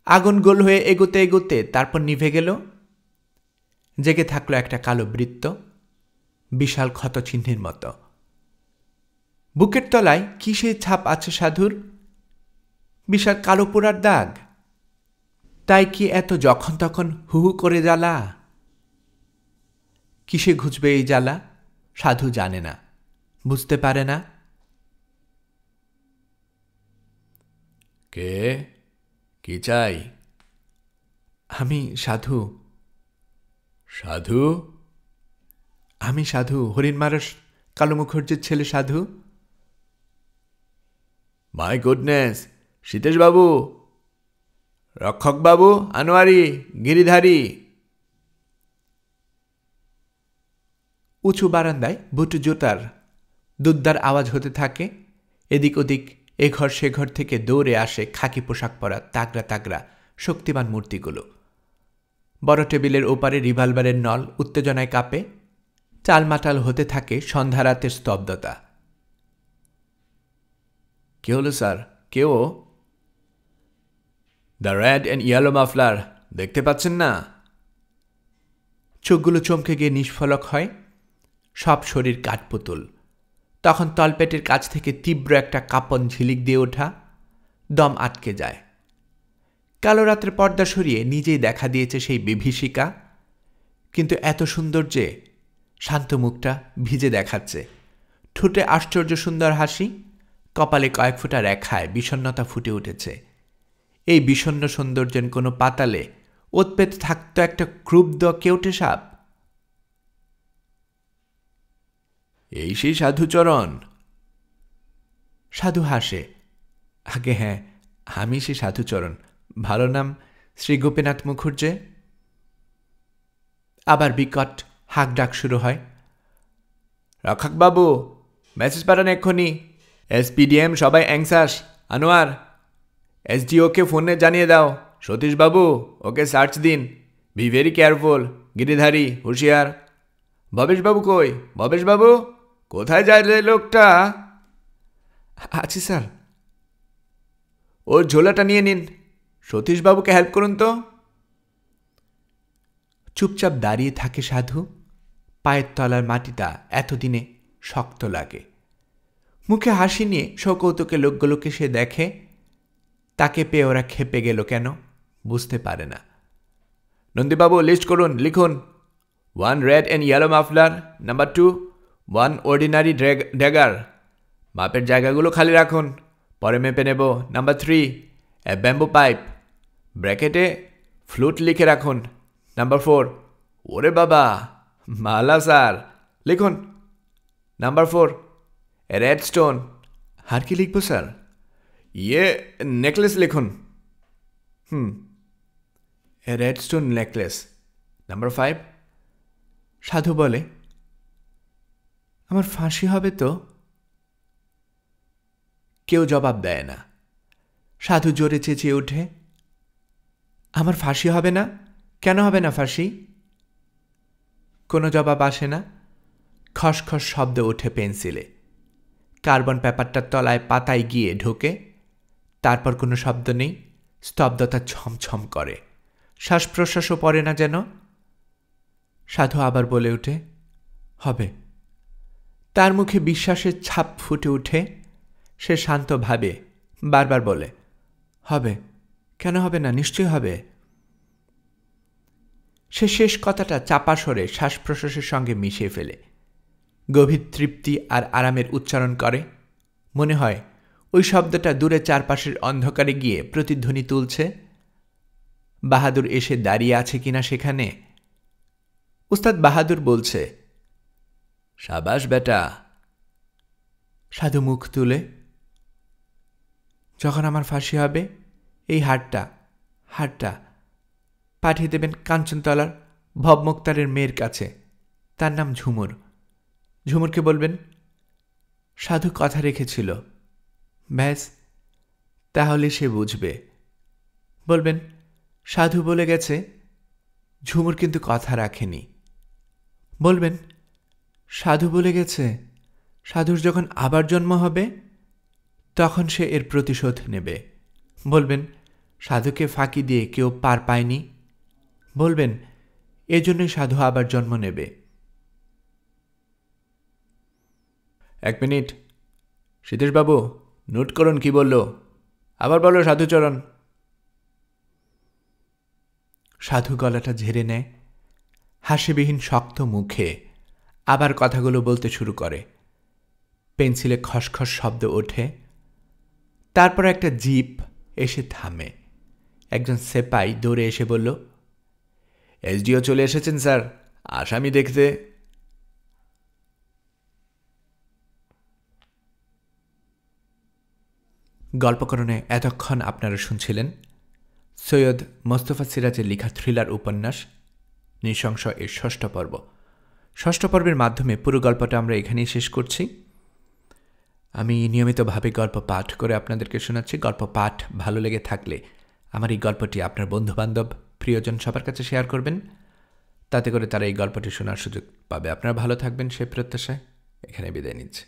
আগুন গোল হয়ে এগোতে এগোতে তারপর নিভে গেল। জেগে থাকলো একটা কালো বৃত্ত, বিশাল ক্ষত চিহ্নের মতো। বুকের তলায় কিসের ছাপ আছে সাধুর? বিশাল কালো পোড়ার দাগ। তাই কি এত যখন তখন হু হু করে জ্বালা? কিসে ঘুচবে এই জ্বালা সাধু জানে না, বুঝতে পারে না। কে? কি চাই? আমি সাধু। সাধু? আমি সাধু, হরিণ মারস কালু মুখার্জির ছেলে সাধু। My goodness! সীতেশবাবু, রক্ষকবাবু, আনোয়ারি, গিরিধারী। উঁচু বারান্দায় বুটু জুতার দুদ্দার আওয়াজ হতে থাকে। এদিক ওদিক এ ঘর সে ঘর থেকে দৌড়ে আসে খাকি পোশাক পরা তাগড়া তাগড়া শক্তিমান মূর্তিগুলো। বড় টেবিলের ওপারে রিভলভারের নল উত্তেজনায় কাঁপে। চালমাটাল হতে থাকে সন্ধ্যা রাতের স্তব্ধতা। কে হলো স্যার? কেউ? The red and yellow muffler, দেখতে পাচ্ছেন না? চোখগুলো চমকে গিয়ে নিষ্ফলক হয়। সব শরীর কাঠপুতুল, তখন তলপেটের কাছ থেকে তীব্র একটা কাঁপন ঝিলিক দিয়ে ওঠা, দম আটকে যায়। কালো রাত্রের পর্দা সরিয়ে নিজেই দেখা দিয়েছে সেই বিভীষিকা, কিন্তু এত সুন্দর যে শান্ত মুখটা ভিজে দেখাচ্ছে, ঠোঁটে আশ্চর্য সুন্দর হাসি, কপালে কয়েক ফোঁটা রেখায় বিষণ্ণতা ফুটে উঠেছে। এই বিষণ্ণ সৌন্দর্যের কোনো পাতালে ওতপেত থাকত একটা ক্রুব্ধ কেউটে সাপ। এই সেই সাধুচরণ? সাধু হাসে। আগে হ্যাঁ, আমি সেই সাধুচরণ। ভালো নাম শ্রী গোপীনাথ মুখুজ্জে। আবার বিকট হাঁক ডাক শুরু হয়। রক্ষকবাবু, মেসেজ পাঠান এক্ষুনি। এসপিডিএম সবাই অ্যাংসাস। আনোয়ার, এসডিওকে ফোনে জানিয়ে দাও, সতীশবাবু ওকে সার্চ দিন। Be very careful. গিরিধারী হুঁশিয়ার। ভবেশবাবু কই? ভবেশবাবু কোথায় যায় রে লোকটা? আছি স্যার। ওর ঝোলাটা নিয়ে নিন। সতীশবাবুকে হেল্প করুন তো। চুপচাপ দাঁড়িয়ে থাকে সাধু। পায়ের তলার মাটিটা এতদিনে শক্ত লাগে। মুখে হাসি নিয়ে সকৌতুকে লোকগুলোকে সে দেখে। তাকে পেয়ে ওরা খেপে গেল কেন বুঝতে পারে না। নন্দীবাবু লিস্ট করুন, লিখুন। 1 red and yellow muffler. Number 2 1 ordinary dagger. মাপের জায়গাগুলো খালি রাখুন, পরে মেপে নেব। নাম্বার 3 এ ব্যাম্বু পাইপ। ব্র্যাকেটে ফ্লুট লিখে রাখুন। নাম্বার 4 ওরে বাবা মালা স্যার, লিখুন। Number 4 a red stone. আর কি লিখব স্যার? নেকলেস লিখুন। A red stone necklace. Number 5 সাধু বলে, আমার ফাঁসি হবে তো? কেউ জবাব দেয় না। সাধু জোরে চেঁচিয়ে ওঠে, আমার ফাঁসি হবে না? কেন হবে না ফাঁসি? কোনো জবাব আসে না। খসখস শব্দ ওঠে পেন্সিলে। কার্বন পেপারটার তলায় পাতায় গিয়ে ঢোকে। তারপর কোনো শব্দ নেই। স্তব্ধতা ছমছম করে। শ্বাস প্রশ্বাসও পড়ে না যেন। সাধু আবার বলে ওঠে, হবে। তার মুখে বিশ্বাসের ছাপ ফুটে ওঠে। সে শান্তভাবে বারবার বলে, হবে। কেন হবে না? নিশ্চয় হবে। সে শেষ কথাটা চাপা স্বরে শ্বাস প্রশ্বাসের সঙ্গে মিশিয়ে ফেলে। গভীর তৃপ্তি আর আরামের উচ্চারণ করে। মনে হয় ওই শব্দটা দূরে চারপাশের অন্ধকারে গিয়ে প্রতিধ্বনি তুলছে। বাহাদুর এসে দাঁড়িয়ে আছে কিনা সেখানে। উস্তাদ বাহাদুর বলছে, সাবাস বেটা। সাধু মুখ তুলে, যখন আমার ফাঁসি হবে এই হাড়টা পাঠিয়ে দেবেন কাঞ্চনতলার ভব মুক্তারের মেয়ের কাছে। তার নাম ঝুমুর। ঝুমুরকে বলবেন সাধু কথা রেখেছিল। ব্যাস, তাহলে সে বুঝবে। বলবেন সাধু বলে গেছে, ঝুমুর কিন্তু কথা রাখেনি। বলবেন সাধু বলে গেছে, সাধুর যখন আবার জন্ম হবে তখন সে এর প্রতিশোধ নেবে। বলবেন সাধুকে ফাঁকি দিয়ে কেউ পার পায়নি। বলবেন এজন্যই সাধু আবার জন্ম নেবে। 1 মিনিট। সতীশবাবু নোট করুন কি বলল। আবার বলো সাধুচরণ। সাধু গলাটা ঝেড়ে নেয়। হাসিবিহীন শক্ত মুখে আবার কথাগুলো বলতে শুরু করে। পেন্সিলে খসখস শব্দ ওঠে। তারপর একটা জিপ এসে থামে। একজন সেপাই দৌড়ে এসে বলল, এসডিও চলে এসেছেন স্যার, আসামি দেখতে। গল্পকরণে এতক্ষণ আপনারা শুনছিলেন সৈয়দ মোস্তফা সিরাজের লেখা থ্রিলার উপন্যাস নৃশংস এর 6ষ্ঠ পর্ব। 6ষ্ঠ পর্বের মাধ্যমে পুরো গল্পটা আমরা এখানেই শেষ করছি। আমি নিয়মিতভাবে গল্প পাঠ করে আপনাদেরকে শোনাচ্ছি। গল্প পাঠ ভালো লেগে থাকলে আমার এই গল্পটি আপনার বন্ধুবান্ধব প্রিয়জন সবার কাছে শেয়ার করবেন। তাতে করে তারা এই গল্পটি শোনার সুযোগ পাবে। আপনারা ভালো থাকবেন সেই প্রত্যাশায় এখানে বিদায় নিচ্ছি।